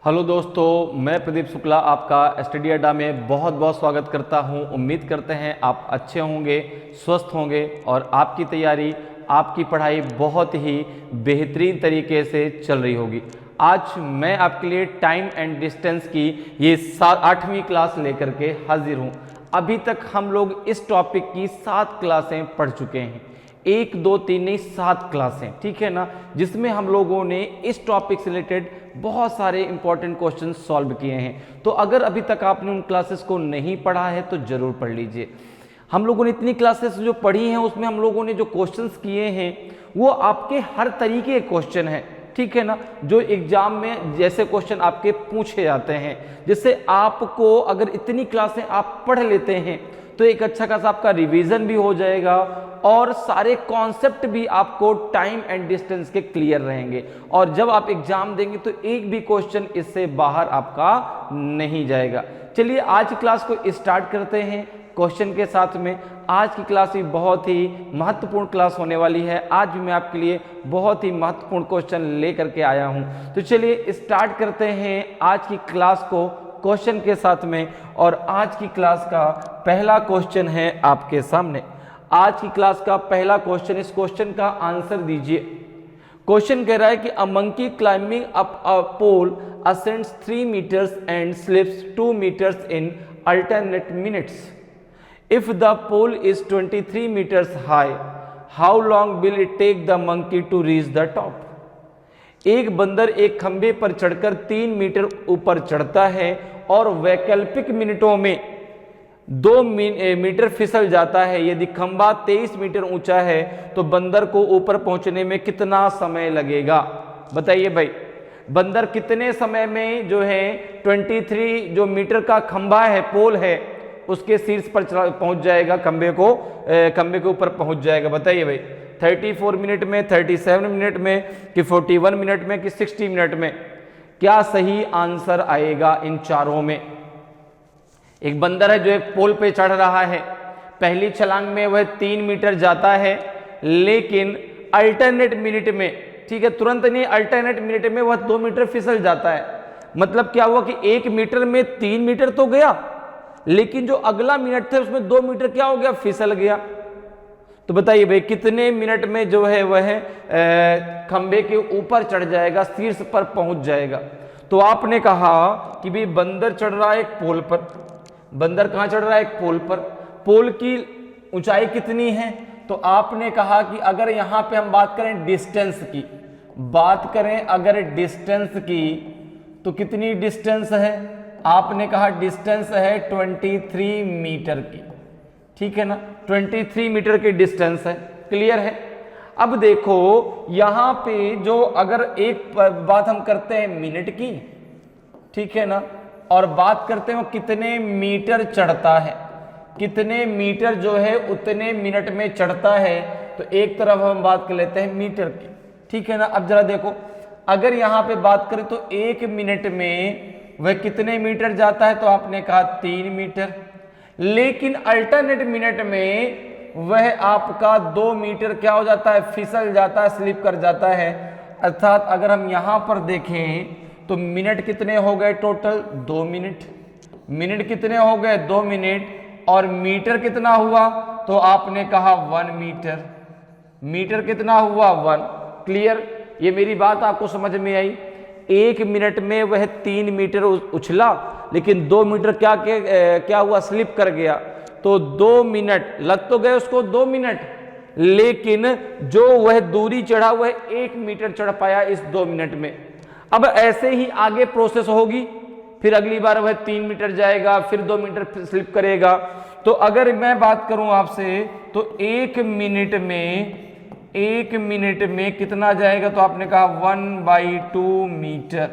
Hello दोस्तों, मैं प्रदीप शुक्ला आपका स्टडी अड्डा में बहुत बहुत स्वागत करता हूं। उम्मीद करते हैं आप अच्छे होंगे, स्वस्थ होंगे और आपकी तैयारी, आपकी पढ़ाई बहुत ही बेहतरीन तरीके से चल रही होगी। आज मैं आपके लिए टाइम एंड डिस्टेंस की ये 8वीं क्लास लेकर के हाजिर हूँ। अभी तक हम लोग इस टॉपिक की 7 क्लासें पढ़ चुके हैं। 1, 2, 3 नहीं 7 क्लासें, ठीक है ना, जिसमें हम लोगों ने इस टॉपिक से रिलेटेड बहुत सारे इंपॉर्टेंट क्वेश्चन सॉल्व किए हैं। तो अगर अभी तक आपने उन क्लासेस को नहीं पढ़ा है तो जरूर पढ़ लीजिए। हम लोगों ने इतनी क्लासेस जो पढ़ी हैं उसमें हम लोगों ने जो क्वेश्चंस किए हैं वो आपके हर तरीके के क्वेश्चन हैं, ठीक है ना, जो एग्जाम में जैसे क्वेश्चन आपके पूछे जाते हैं। जिससे आपको अगर इतनी क्लासें आप पढ़ लेते हैं तो एक अच्छा खासा आपका रिवीजन भी हो जाएगा और सारे कॉन्सेप्ट भी आपको टाइम एंड डिस्टेंस के क्लियर रहेंगे। और जब आप एग्जाम देंगे तो एक भी क्वेश्चन इससे बाहर आपका नहीं जाएगा। चलिए आज की क्लास को स्टार्ट करते हैं क्वेश्चन के साथ में। आज की क्लास भी बहुत ही महत्वपूर्ण क्लास होने वाली है। आज भी मैं आपके लिए बहुत ही महत्वपूर्ण क्वेश्चन लेकर के आया हूं। तो चलिए स्टार्ट करते हैं आज की क्लास को क्वेश्चन के साथ में। और आज की क्लास का पहला क्वेश्चन है आपके सामने। आज की क्लास का पहला क्वेश्चन, इस क्वेश्चन का आंसर दीजिए। क्वेश्चन कह रहा है कि a monkey climbing up a pole ascends 3 meters and slips 2 meters in alternate minutes. If the pole is 23 meters high, how long will it take the monkey to reach the top? एक बंदर एक खंबे पर चढ़कर 3 metre ऊपर चढ़ता है और वैकल्पिक मिनटों में 2 मीटर फिसल जाता है। यदि खंबा 23 मीटर ऊंचा है तो बंदर को ऊपर पहुंचने में कितना समय लगेगा? बताइए भाई, बंदर कितने समय में जो है 23 जो मीटर का खंबा है, पोल है, उसके शीर्ष पर पहुंच जाएगा, खंबे के ऊपर पहुंच जाएगा। बताइए भाई, 34 मिनट में, 37 मिनट में, कि 41 मिनट में, कि 60 मिनट में? क्या सही आंसर आएगा इन चारों में? एक बंदर है जो एक पोल पे चढ़ रहा है, पहली छलांग में वह 3 मीटर जाता है, लेकिन अल्टरनेट मिनट में, ठीक है, तुरंत नहीं, अल्टरनेट मिनट में वह 2 मीटर फिसल जाता है। मतलब क्या हुआ कि 1 मीटर में 3 मीटर तो गया, लेकिन जो अगला मिनट थे उसमें 2 मीटर क्या हो गया? फिसल गया। तो बताइए भाई, कितने मिनट में जो है वह खंबे के ऊपर चढ़ जाएगा, शीर्ष पर पहुंच जाएगा? तो आपने कहा कि भाई बंदर चढ़ रहा है एक पोल पर। बंदर कहां चढ़ रहा है? एक पोल पर। पोल की ऊंचाई कितनी है? तो आपने कहा कि अगर यहां पे हम बात करें डिस्टेंस की, बात करें अगर डिस्टेंस की, तो कितनी डिस्टेंस है? आपने कहा डिस्टेंस है 23 मीटर की, ठीक है ना, 23 मीटर की डिस्टेंस है। क्लियर है? अब देखो यहां पे जो अगर एक बात हम करते हैं मिनट की, ठीक है ना, और बात करते हैं वो कितने मीटर चढ़ता है, कितने मीटर जो है उतने मिनट में चढ़ता है, तो एक तरफ हम बात कर लेते हैं मीटर की, ठीक है ना। अब जरा देखो, अगर यहां पे बात करें तो 1 मिनट में वह कितने मीटर जाता है? तो आपने कहा 3 मीटर, लेकिन अल्टरनेट मिनट में वह आपका 2 मीटर क्या हो जाता है? फिसल जाता है, स्लिप कर जाता है। अर्थात अगर हम यहां पर देखें तो मिनट कितने हो गए टोटल? 2 मिनट। मिनट कितने हो गए? 2 मिनट। और मीटर कितना हुआ? तो आपने कहा 1 मीटर। मीटर कितना हुआ? 1। क्लियर? ये मेरी बात आपको समझ में आई? 1 मिनट में वह 3 मीटर उछला, लेकिन 2 मीटर क्या हुआ? स्लिप कर गया। तो 2 मिनट लग तो गए उसको, 2 मिनट, लेकिन जो वह दूरी चढ़ा वह 1 मीटर चढ़ पाया इस 2 मिनट में। अब ऐसे ही आगे प्रोसेस होगी, फिर अगली बार वह 3 मीटर जाएगा, फिर 2 मीटर स्लिप करेगा। तो अगर मैं बात करूं आपसे तो 1 मिनट में कितना जाएगा? तो आपने कहा 1/2 मीटर,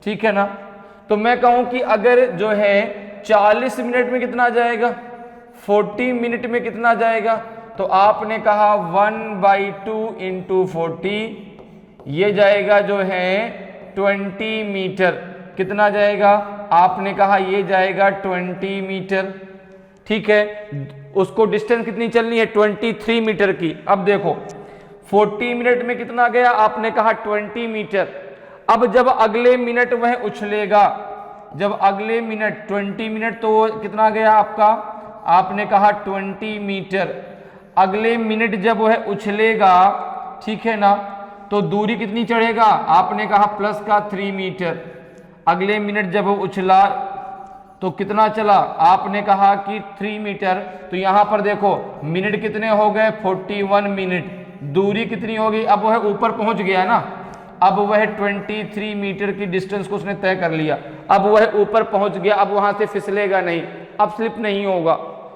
ठीक है ना। तो मैं कहूं कि अगर जो है 40 मिनट में कितना जाएगा? 40 मिनट में कितना जाएगा? तो आपने कहा 1/2 × 40, ये जाएगा जो है 20 मीटर। कितना जाएगा? आपने कहा ये जाएगा 20 मीटर, ठीक है। उसको डिस्टेंस कितनी चलनी है? 23 मीटर की। अब देखो 40 मिनट में कितना गया? आपने कहा 20 मीटर। अब जब अगले मिनट वह उछलेगा, जब अगले मिनट 20 मिनट तो कितना गया आपका, आपने कहा 20 मीटर। अगले मिनट जब वह उछलेगा, ठीक है ना, तो दूरी कितनी चढ़ेगा, आपने कहा प्लस का 3 मीटर। अगले मिनट जब वो उछला तो कितना चला, आपने कहा कि 3 मीटर। तो यहां पर देखो मिनट कितने हो गए, 41 मिनट। दूरी कितनी होगी, अब वह ऊपर पहुंच गया ना, अब वह 23 मीटर की डिस्टेंस को उसने तय कर लिया। अब वह ऊपर पहुंच गया, अब वहां से फिसलेगा नहीं, अब स्लिप नहीं होगा,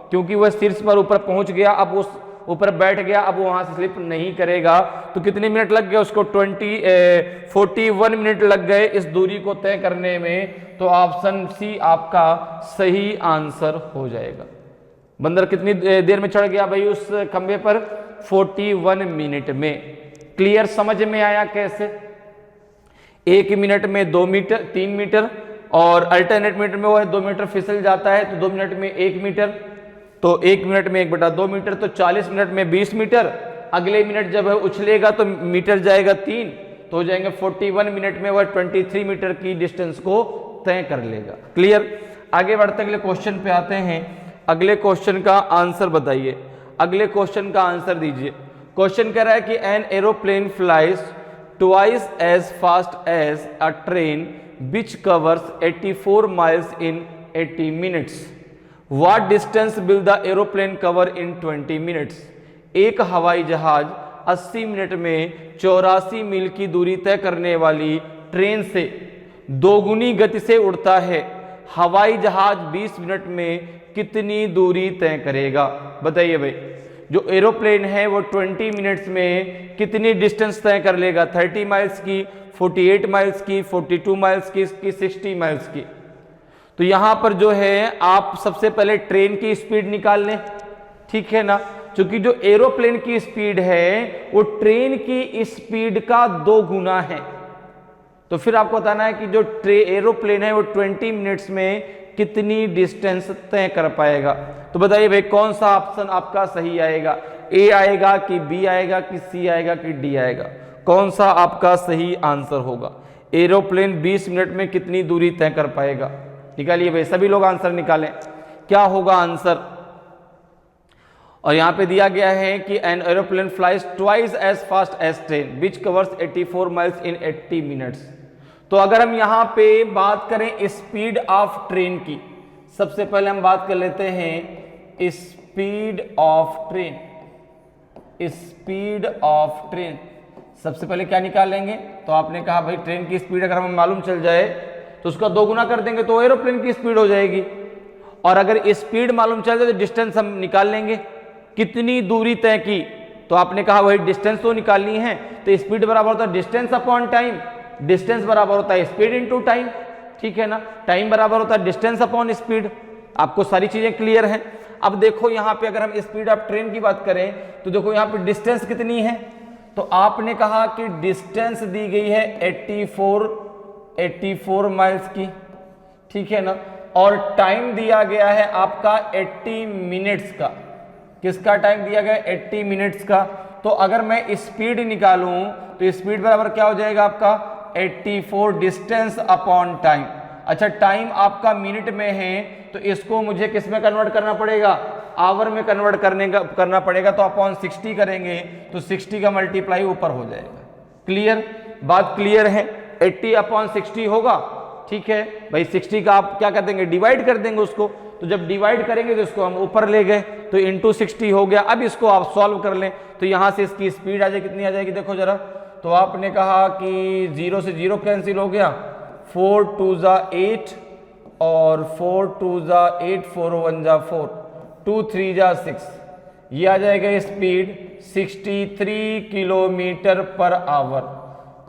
क्योंकि वह शीर्ष पर ऊपर पहुंच गया, अब उस ऊपर बैठ गया, अब वहां से स्लिप नहीं करेगा। तो कितने मिनट लग गए उसको, 41 मिनट लग गए इस दूरी को तय करने में। तो ऑप्शन सी आपका सही आंसर हो जाएगा। बंदर कितनी देर में चढ़ गया भाई उस खंबे पर, 41 मिनट में। क्लियर, समझ में आया कैसे? 1 मिनट में 2 मीटर 3 मीटर और अल्टरनेट मीटर में वो है 2 मीटर फिसल जाता है, तो 2 मिनट में 1 मीटर, तो 1 मिनट में 1/2 मीटर, तो 40 मिनट में 20 मीटर। अगले मिनट जब है उछलेगा तो मीटर जाएगा 3, तो हो जाएंगे 41 मिनट में वह 23 मीटर की डिस्टेंस को तय कर लेगा। क्लियर, आगे बढ़ते अगले क्वेश्चन पे आते हैं। अगले क्वेश्चन का आंसर बताइए, अगले क्वेश्चन का आंसर दीजिए। क्वेश्चन कह रहा है कि an aeroplane flies twice as fast as a train which covers 84 miles in 80 minutes. What distance will the aeroplane cover in 20 minutes? एक हवाई जहाज 80 मिनट में 84 मील की दूरी तय करने वाली ट्रेन से दोगुनी गति से उड़ता है। हवाई जहाज 20 मिनट में कितनी दूरी तय करेगा? बताइए भाई, जो एरोप्लेन है वो 20 मिनट्स में कितनी डिस्टेंस तय कर लेगा? 30 माइल्स की, 48 माइल्स की, 42 माइल्स की, 60 माइल्स की। तो यहां पर जो है आप सबसे पहले ट्रेन की स्पीड निकाल लें, ठीक है ना, क्योंकि जो एरोप्लेन की स्पीड है वो ट्रेन की स्पीड का 2 गुना है। तो फिर आपको बताना है कि जो एरोप्लेन है वो 20 मिनट्स में कितनी डिस्टेंस तय कर पाएगा। तो बताइए भाई कौन सा ऑप्शन आपका सही आएगा, ए आएगा कि बी आएगा कि सी आएगा कि डी आएगा? कौन सा आपका सही आंसर होगा? एरोप्लेन 20 मिनट में कितनी दूरी तय कर पाएगा? निकालिए भाई, सभी लोग आंसर निकालें, क्या होगा आंसर? और यहां पे दिया गया है कि an aeroplane flies twice as fast as train which covers 84 miles in 80 minutes. तो अगर हम यहां पे बात करें स्पीड ऑफ ट्रेन की, सबसे पहले हम बात कर लेते हैं speed of train. Speed of train सबसे पहले क्या निकालेंगे? तो आपने कहा भाई ट्रेन की स्पीड अगर हमें मालूम चल जाए तो उसका 2 गुना कर देंगे तो एरोप्लेन की स्पीड हो जाएगी। और अगर स्पीड मालूम चल जाए तो डिस्टेंस हम निकाल लेंगे, कितनी दूरी तय की। तो आपने कहा वही डिस्टेंस तो निकालनी है, तो स्पीड बराबर होता है डिस्टेंस अपॉन टाइम, डिस्टेंस बराबर होता है स्पीड इनटू टाइम, ठीक है ना, टाइम बराबर होता है डिस्टेंस अपॉन स्पीड। आपको सारी चीजें क्लियर हैं। अब देखो यहाँ पे अगर हम स्पीड ऑफ ट्रेन की बात करें तो देखो यहाँ पे डिस्टेंस कितनी है, तो आपने कहा कि डिस्टेंस दी गई है 84 माइल्स की, ठीक है ना, और टाइम दिया गया है आपका 80 मिनट्स का। किसका टाइम दिया गया? 80 मिनट्स का। तो अगर मैं स्पीड निकालूं तो स्पीड बराबर क्या हो जाएगा आपका? 84 डिस्टेंस अपॉन टाइम। अच्छा, टाइम आपका मिनट में है तो इसको मुझे किस में कन्वर्ट करना पड़ेगा? आवर में कन्वर्ट करना पड़ेगा। तो अपॉन 60 करेंगे तो 60 का मल्टीप्लाई ऊपर हो जाएगा। क्लियर, बात क्लियर है? 80 अपॉन 60 होगा, ठीक है भाई। 60 का आप क्या कर देंगे? डिवाइड कर देंगे उसको। तो जब डिवाइड करेंगे तो इसको हम ऊपर ले गए तो इंटू 60 हो गया। अब इसको आप सॉल्व कर लें तो यहां से इसकी स्पीड आ जाएगी, कितनी आ जाएगी देखो जरा। तो आपने कहा कि 0 से 0 कैंसिल हो गया, 4 2 जा 8 और 4 2 जा 8, 4 1 जा 4, 2 3 जा 6, ये आ जाएगा speed 63 kilometre per our.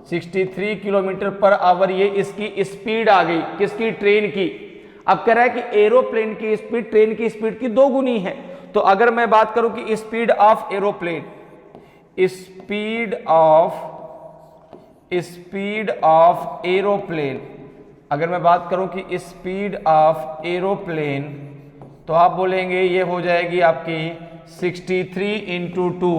63 kilometre per our ये इसकी स्पीड आ गई, किसकी? ट्रेन की। अब कह रहा है कि एरोप्लेन की स्पीड ट्रेन की स्पीड की 2 गुनी है। तो अगर मैं बात करूं कि speed of aeroplane, speed of aeroplane, अगर मैं बात करूं कि स्पीड ऑफ एरोप्लेन, तो आप बोलेंगे ये हो जाएगी आपकी 63 इंटू 2,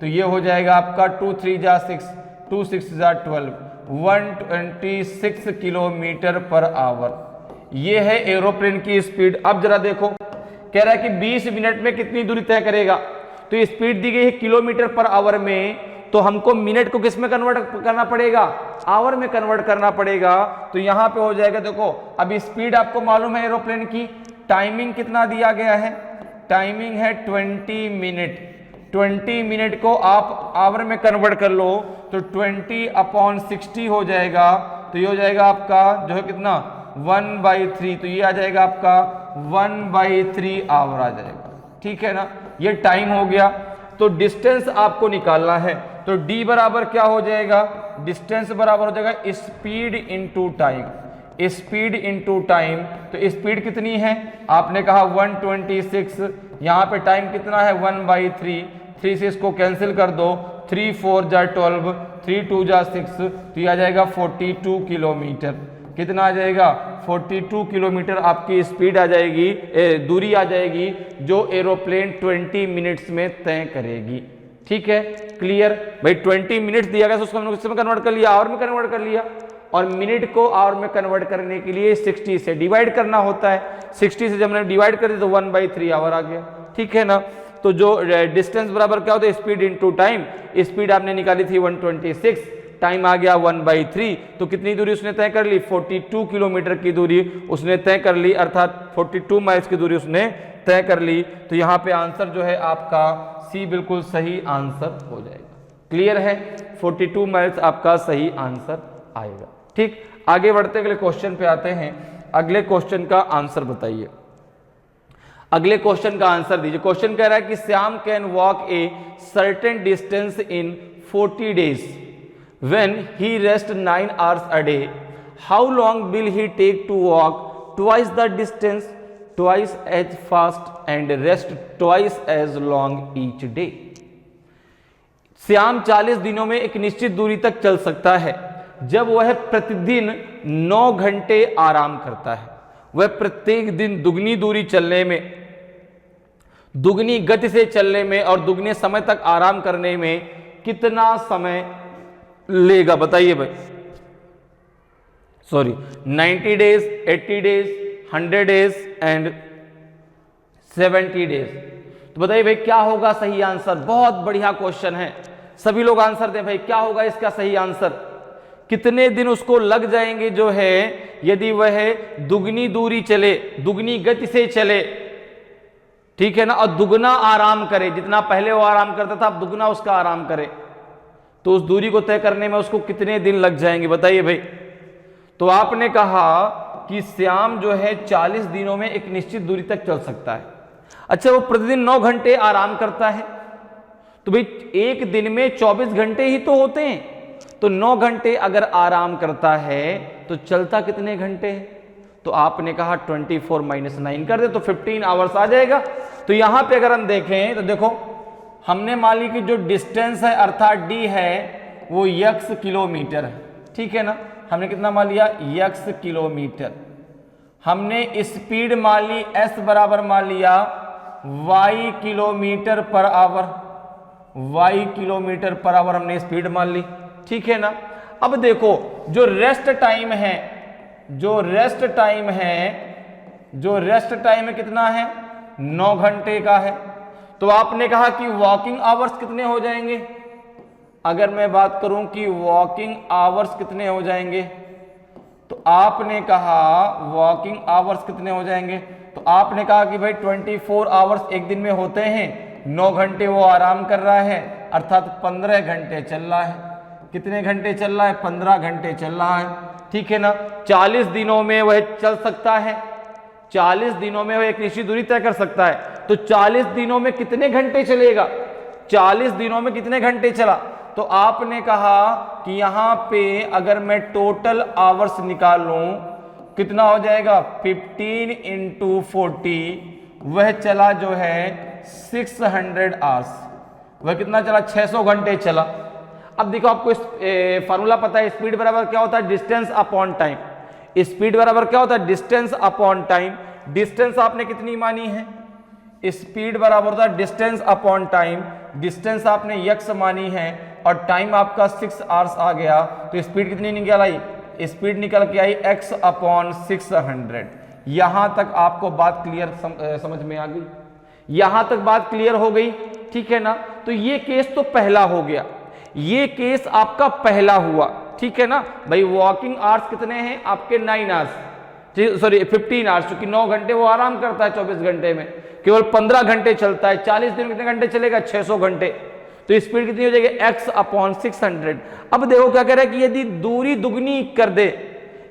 तो ये हो जाएगा आपका 2 3 जा 6, 2 6 जा 12, 126 किलोमीटर पर आवर। ये है एरोप्लेन की स्पीड। अब जरा देखो, कह रहा है कि 20 मिनट में कितनी दूरी तय करेगा। तो ये स्पीड दी गई है किलोमीटर पर आवर में, तो हमको मिनट को किस में कन्वर्ट करना पड़ेगा, आवर में कन्वर्ट करना पड़ेगा। तो यहां पे हो जाएगा, देखो अभी स्पीड आपको मालूम है एरोप्लेन की, टाइमिंग कितना दिया गया है, टाइमिंग है 20 मिनट। 20 मिनट को आप आवर में कन्वर्ट कर लो तो 20/60 हो जाएगा। तो ये हो जाएगा आपका जो है कितना 1/3। तो ये आ जाएगा आपका 1/3 आवर आ जाएगा। ठीक है ना, ये टाइम हो गया। तो डिस्टेंस आपको निकालना है, तो d बराबर क्या हो जाएगा, डिस्टेंस बराबर हो जाएगा speed into time. Speed into time, तो स्पीड कितनी है, आपने कहा 126, यहाँ पे टाइम कितना है 1/3। 3 से इसको कैंसिल कर दो, 3 4 जा 12, 3 2 जा 6, तो ये आ जाएगा 42 किलोमीटर। कितना आ जाएगा 42 किलोमीटर आपकी स्पीड आ जाएगी, दूरी आ जाएगी जो एरोप्लेन 20 मिनट्स में तय करेगी। ठीक है, क्लियर भाई। 20 मिनट्स दिया गया तो उसको हमने किसमें कन्वर्ट कर लिया, आवर में कन्वर्ट कर लिया। और मिनट को आवर में कन्वर्ट करने के लिए 60 से डिवाइड करना होता है। 60 से जब हमने डिवाइड कर दिया तो 1/3 आवर आ गया। ठीक है ना, तो जो डिस्टेंस बराबर क्या होता है, स्पीड इनटू टाइम। स्पीड आपने निकाली थी 126, टाइम आ गया 1/3, तो कितनी दूरी उसने तय कर ली, 42 किलोमीटर की दूरी उसने तय कर ली, अर्थात 42 माइल्स की दूरी उसने तय कर ली। तो यहाँ पे आंसर जो है आपका सी बिल्कुल सही आंसर हो जाएगा। क्लियर है, 42 माइल्स आपका सही आंसर आएगा। ठीक, आगे बढ़ते अगले क्वेश्चन पे आते हैं। अगले क्वेश्चन का आंसर बताइए, अगले क्वेश्चन का आंसर दीजिए। क्वेश्चन कह रहा है कि Shyam can walk a certain distance in 40 days when he rest 9 hours a day. How long will he take to walk twice the distance, twice as fast and rest twice as long each day? Shyam 40 दिनों में एक निश्चित दूरी तक चल सकता है जब वह प्रतिदिन 9 घंटे आराम करता है। वह प्रत्येक दिन दुगनी दूरी चलने में, दुगनी गति से चलने में और दुगने समय तक आराम करने में कितना समय लेगा, बताइए भाई। Sorry, 90 days, 80 days, 100 days and 70 days. तो बताइए भाई क्या होगा सही आंसर। बहुत बढ़िया क्वेश्चन है, सभी लोग आंसर दें भाई, क्या होगा इसका सही आंसर। कितने दिन उसको लग जाएंगे जो है यदि वह दुगनी दूरी चले, दुगनी गति से चले, ठीक है ना, और दुगना आराम करे, जितना पहले वो आराम करता था अब दुगना उसका आराम करे, तो उस दूरी को तय करने में उसको कितने दिन लग जाएंगे, बताइए भाई। तो आपने कहा कि श्याम जो है 40 दिनों में एक निश्चित दूरी तक चल सकता है। अच्छा, वो प्रतिदिन 9 घंटे आराम करता है, तो भाई एक दिन में 24 घंटे ही तो होते हैं, तो 9 घंटे अगर आराम करता है तो चलता कितने घंटे है। तो आपने कहा 24 - 9 कर दे तो 15 आवर्स आ जाएगा। तो यहां पे अगर हम देखें तो देखो, हमने मान ली कि जो डिस्टेंस है अर्थात डी है वो x किलोमीटर है। ठीक है ना, हमने कितना मान लिया, x किलोमीटर। हमने स्पीड मान ली s बराबर मान लिया y kilometre per our, y kilometre per our हमने स्पीड मान ली। ठीक है ना, अब देखो जो रेस्ट टाइम है, जो रेस्ट टाइम है, जो रेस्ट टाइम है कितना है, 9 घंटे का है। तो आपने कहा कि वॉकिंग आवर्स कितने हो जाएंगे। अगर मैं बात करूं कि वॉकिंग आवर्स कितने हो जाएंगे, तो आपने कहा वॉकिंग आवर्स कितने हो जाएंगे, तो आपने कहा कि भाई 24 आवर्स एक दिन में होते हैं, 9 घंटे वो आराम कर रहा है, अर्थात 15 घंटे चल रहा है। कितने घंटे चल रहा है, 15 घंटे चल रहा है। ठीक है ना, 40 दिनों में वह चल सकता है, 40 दिनों में वह एक निश्चित दूरी तय कर सकता है। तो 40 दिनों में कितने घंटे चलेगा, 40 दिनों में कितने घंटे चला, तो आपने कहा कि यहां पे अगर मैं टोटल आवर्स निकाल लूं कितना हो जाएगा, 15 × 40, वह चला जो है 600 आवर्स, वह कितना चला, 600 घंटे चला। अब देखो आपको फार्मूला पता है, स्पीड बराबर क्या होता है, डिस्टेंस अपॉन टाइम। स्पीड बराबर क्या होता है, डिस्टेंस अपॉन टाइम। डिस्टेंस आपने कितनी मानी है, स्पीड बराबर होता है डिस्टेंस अपॉन टाइम। डिस्टेंस आपने x मानी है, और टाइम आपका 6 आवर्स आ गया, तो स्पीड कितनी निकल आई? स्पीड निकल के आई x/600। यहां तक आपको बात क्लियर समझ में आ गई? यहां तक बात क्लियर हो गई, ठीक है ना? तो ये केस तो पहला हो गया, ये केस आपका पहला हुआ, ठीक है ना भाई। वॉकिंग आवर्स कितने हैं आपके? 9 आवर्स, सॉरी 15 आवर्स, क्योंकि 9 घंटे वो आराम करता है 24 घंटे में, केवल 15 घंटे चलता है। 40 दिन में कितने घंटे चलेगा? 600 घंटे। तो स्पीड कितनी हो जाएगी? x/600। अब देखो क्या कह रहा है कि यदि दूरी दुगनी कर दे,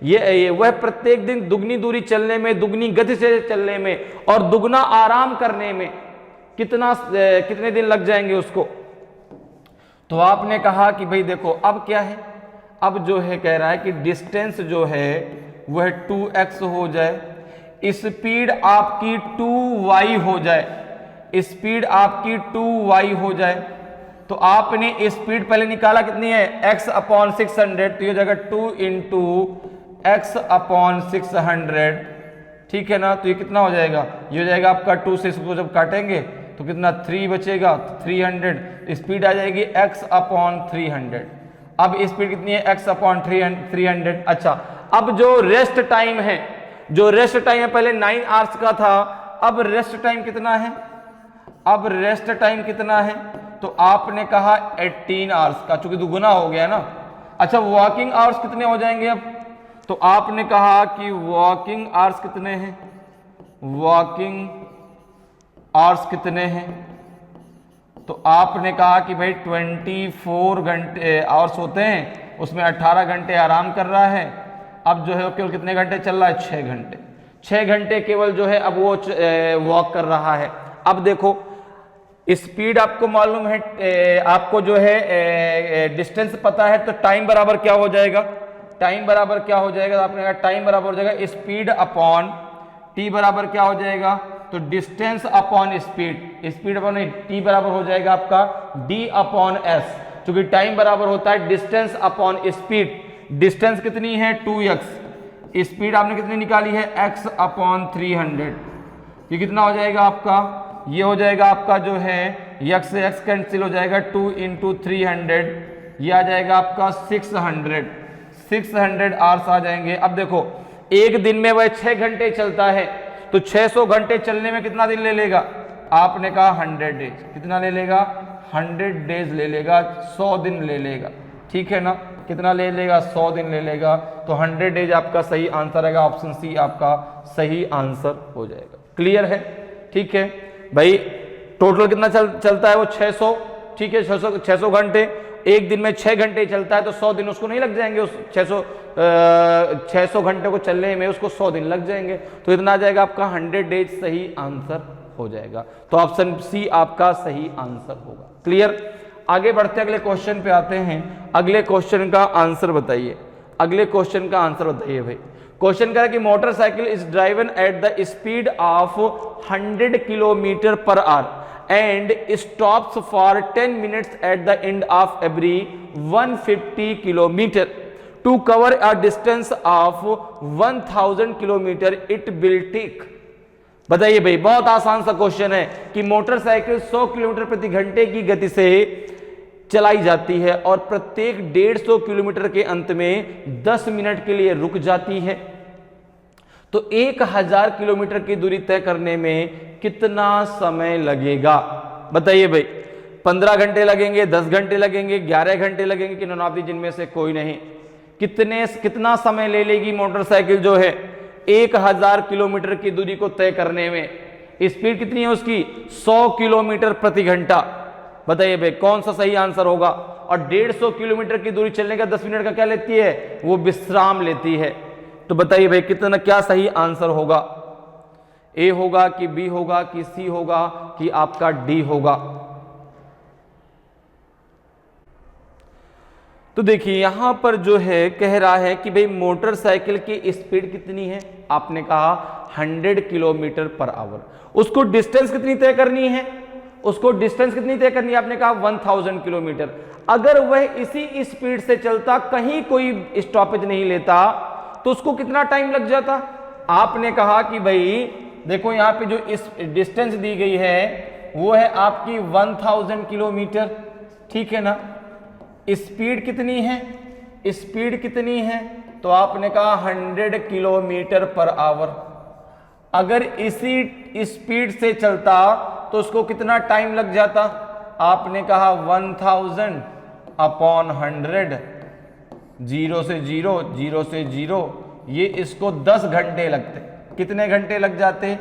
ये वह प्रत्येक दिन दुगनी दूरी चलने में, दुगनी गति से चलने में और दुगना आराम करने में कितने दिन लग जाएंगे उसको? तो आपने कहा कि भाई देखो अब क्या है, अब जो है कह रहा है कि डिस्टेंस जो है वह 2x हो जाए, स्पीड आपकी 2y हो जाए, स्पीड आपकी 2y हो जाए। तो आपने स्पीड पहले निकाला कितनी है? x/600, तो ये जाएगा 2 × x/600, ठीक है ना? तो ये कितना हो जाएगा? ये हो जाएगा आपका 2 से इसको जब काटेंगे तो कितना 3 बचेगा, 300। स्पीड आ जाएगी x/300। अब स्पीड कितनी है? x/300। अच्छा, अब जो रेस्ट टाइम है, जो रेस्ट टाइम है पहले 9 आवर्स का था, अब रेस्ट टाइम कितना है? अब रेस्ट टाइम कितना है? तो आपने कहा 18 आवर्स का, चूंकि दुगुना हो गया ना। अच्छा, वॉकिंग आवर्स कितने हो जाएंगे अब? तो आपने कहा कि वॉकिंग आवर्स कितने हैं? वॉकिंग आवर्स कितने हैं? तो आपने कहा कि भाई 24 घंटे आवर्स होते हैं, उसमें 18 घंटे आराम कर रहा है। अब जो है केवल कितने घंटे चल रहा है? 6 घंटे। 6 घंटे केवल जो है अब वो वॉक कर रहा है। अब देखो स्पीड आपको मालूम है, आपको जो है डिस्टेंस पता है, तो टाइम बराबर क्या हो जाएगा? टाइम बराबर क्या हो जाएगा? आपने कहा टाइम बराबर हो जाएगा स्पीड अपॉन टी, बराबर क्या हो जाएगा? तो distance upon speed, speed upon T बराबर हो जाएगा आपका d/s, क्योंकि टाइम बराबर होता है डिस्टेंस अपॉन स्पीड। डिस्टेंस कितनी है? 2x, स्पीड आपने कितनी निकाली है? x/300। ये कितना हो जाएगा आपका? ये हो जाएगा आपका जो है x से x कैंसिल हो जाएगा, 2 × 300, ये आ जाएगा आपका 600 आवर्स आ जाएंगे। अब देखो एक दिन में वह 6 घंटे चलता है, तो 600 घंटे चलने में कितना दिन ले लेगा? आपने कहा 100 डेज। कितना ले लेगा? 100 डेज ले लेगा, 100 दिन ले लेगा, ठीक है ना? कितना ले लेगा? 100 दिन ले लेगा। तो 100 डेज आपका सही आंसर आएगा, ऑप्शन सी आपका सही आंसर हो जाएगा। क्लियर है? ठीक है भाई। टोटल कितना चलता है वो? 600, ठीक है। 600 घंटे, एक दिन में 6 घंटे चलता है, तो 100 दिन उसको नहीं लग जाएंगे? उस 600 घंटे को चलने में उसको 100 दिन लग जाएंगे। तो इतना आ जाएगा आपका 100 डेज सही आंसर हो जाएगा। तो ऑप्शन सी आपका सही आंसर होगा। क्लियर? आगे बढ़ते अगले क्वेश्चन पे आते हैं। अगले क्वेश्चन का आंसर बताइए, अगले क्वेश्चन का आंसर बताइए भाई। क्वेश्चन कह रहा है कि motorcycle is driven at the speed of 100 kilometre per hour and stops for 10 minutes at the end of every 150 kilometre to cover a distance of 1000 kilometre it will take. बताइए भाई, बहुत आसान सा क्वेश्चन है कि मोटरसाइकिल 100 किलोमीटर प्रति घंटे की गति से चलाई जाती है और प्रत्येक 150 किलोमीटर के अंत में 10 मिनट के लिए रुक जाती है। तो 1000 किलोमीटर की दूरी तय करने में कितना समय लगेगा? बताइए भाई। 15 घंटे लगेंगे, 10 घंटे लगेंगे, 11 घंटे लगेंगे कि नौनाब्दी, जिनमें से कोई नहीं। कितना समय ले लेगी मोटरसाइकिल जो है 1000 किलोमीटर की दूरी को तय करने में? स्पीड कितनी है उसकी? 100 किलोमीटर प्रति घंटा। बताइए भाई कौन सा सही आंसर होगा? और 150 किलोमीटर की दूरी चलने का 10 मिनट का क्या लेती है? वो विश्राम लेती है। तो बताइए भाई कितना, क्या सही आंसर होगा? ए होगा कि बी होगा कि सी होगा कि आपका डी होगा? तो देखिए यहां पर जो है कह रहा है कि भाई मोटरसाइकिल की स्पीड कितनी है? आपने कहा 100 किलोमीटर पर आवर। उसको डिस्टेंस कितनी तय करनी है? उसको डिस्टेंस कितनी तय करनी है? आपने कहा 1000 किलोमीटर। अगर वह इसी स्पीड से चलता, कहीं कोई स्टॉपेज नहीं लेता, तो उसको कितना टाइम लग जाता? आपने कहा कि भाई देखो यहां पे जो इस डिस्टेंस दी गई है वो है आपकी 1000 किलोमीटर, ठीक है ना? स्पीड कितनी है, स्पीड कितनी है, तो आपने कहा 100 किलोमीटर पर आवर। अगर इसी स्पीड से चलता तो उसको कितना टाइम लग जाता, आपने कहा 1000 अपॉन 100, 0 से 0, 0 से 0, ये इसको 10 घंटे लगते। कितने घंटे लग जाते,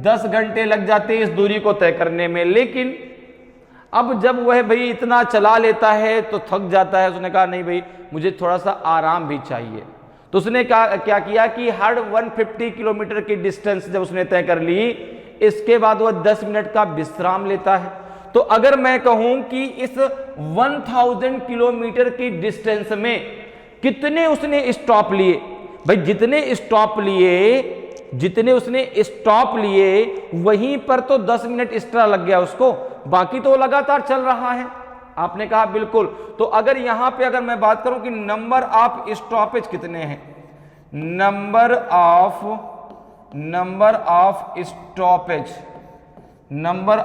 10 घंटे लग जाते इस दूरी को तय करने में। लेकिन अब जब वह भाई इतना चला लेता है तो थक जाता है, उसने कहा नहीं भाई मुझे थोड़ा सा आराम भी चाहिए, तो उसने क्या किया कि हर 150 किलोमीटर की डिस्टेंस जब उसने तय कर ली, इसके बाद वह 10 मिनट का विश्राम लेता है। तो अगर मैं कहूं कि इस 1000 किलोमीटर की डिस्टेंस में कितने उसने स्टॉप लिए, भाई जितने उसने स्टॉप लिए वहीं पर तो 10 मिनट एक्स्ट्रा लग गया उसको, बाकी तो लगातार चल रहा है। आपने कहा बिल्कुल। तो अगर यहां पे अगर मैं बात करूं कि नंबर ऑफ स्टॉपेज कितने हैं, नंबर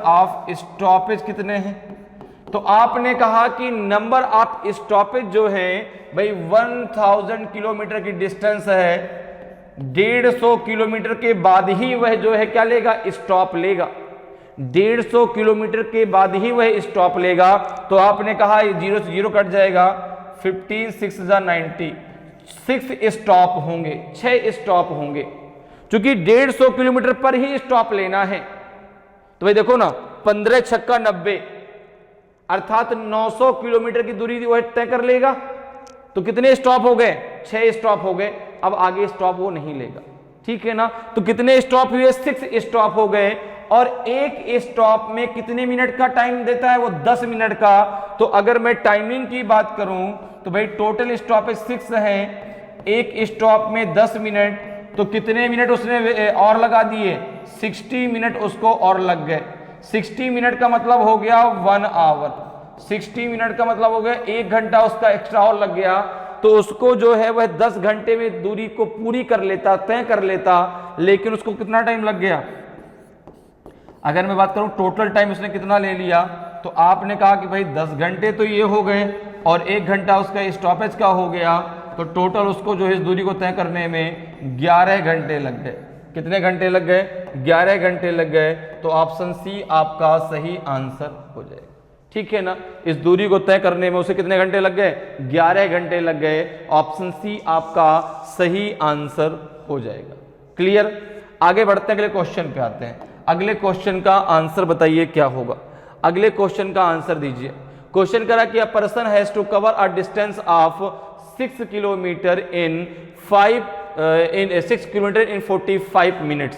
ऑफ स्टॉपेज कितने हैं, तो आपने कहा कि नंबर ऑफ स्टॉपेज जो है भाई 1000 किलोमीटर की डिस्टेंस है, 150 किलोमीटर के बाद ही वह जो है क्या लेगा, स्टॉप लेगा। 150 किलोमीटर के बाद ही वह स्टॉप लेगा। तो आपने कहा 0 से 0 कट जाएगा, 15 6 90, 6 स्टॉप होंगे, 6 स्टॉप होंगे। क्योंकि 150 किलोमीटर पर ही स्टॉप लेना है, तो भाई देखो ना 15 छक्का 90, अर्थात 900 किलोमीटर की दूरी वह तय कर लेगा। तो कितने स्टॉप हो गए, 6 स्टॉप हो गए। अब आगे स्टॉप वो नहीं लेगा, ठीक है ना। तो कितने स्टॉप हुए, 6 स्टॉप हो गए। और एक स्टॉप में कितने मिनट का टाइम देता है, वो 10 मिनट का। तो अगर मैं टाइमिंग की बात करूं तो भाई टोटल स्टॉपेज 6 है, एक स्टॉप में 10 मिनट, तो कितने मिनट उसने और लगा दिए, 60 मिनट उसको और लग गए। 60 मिनट का मतलब हो गया 1 आवर, 60 मिनट का मतलब हो गया 1 घंटा उसका एक्स्ट्रा और लग गया। तो उसको जो है वह 10 घंटे में दूरी को पूरी कर लेता, तय कर लेता। लेकिन उसको कितना टाइम लग गया, अगर मैं बात करूं टोटल टाइम उसने कितना ले लिया, तो आपने कहा कि भाई 10 घंटे तो ये हो गए और 1 घंटा उसका स्टॉपेज का हो गया। तो टोटल उसको जो है इस दूरी को तय करने में 11 घंटे लग गए। कितने घंटे लग गए, 11 घंटे लग गए। तो ऑप्शन सी आपका सही आंसर हो जाएगा, ठीक है ना। इस दूरी को तय करने में उसे कितने घंटे लग गए, 11 घंटे लग गए। ऑप्शन सी आपका सही आंसर हो जाएगा। क्लियर। आगे बढ़ते हैं, अगले क्वेश्चन पे आते हैं। अगले क्वेश्चन का आंसर बताइए क्या होगा। अगले क्वेश्चन का आंसर दीजिए। क्वेश्चन करा कि a person has to cover a distance of 6 kilometre in 45 minutes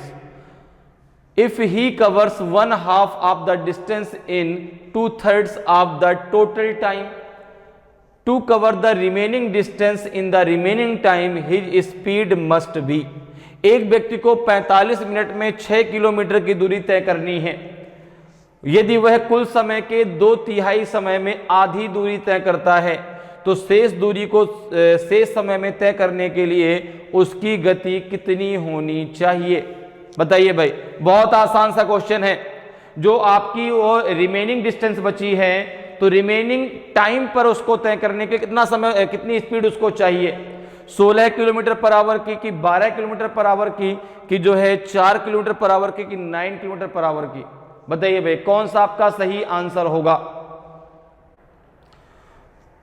if he covers 1/2 of the distance in 2/3 of the total time. To cover the remaining distance in the remaining time his speed must be. एक व्यक्ति को 45 minute में 6 kilometre की दूरी तय करनी है। यदि वह कुल समय के 2/3 समय में आधी दूरी तय करता है तो शेष दूरी को शेष समय में तय करने के लिए उसकी गति कितनी होनी चाहिए। बताइए भाई, बहुत आसान सा क्वेश्चन है। जो आपकी वो रिमेनिंग डिस्टेंस बची है तो रिमेनिंग टाइम पर उसको तय करने के कितना समय, कितनी स्पीड उसको चाहिए, 16 किलोमीटर पर आवर की कि 12 किलोमीटर पर आवर की कि जो है 4 किलोमीटर पर आवर की कि 9 किलोमीटर पर आवर की। बताइए भाई कौन सा आपका सही आंसर होगा।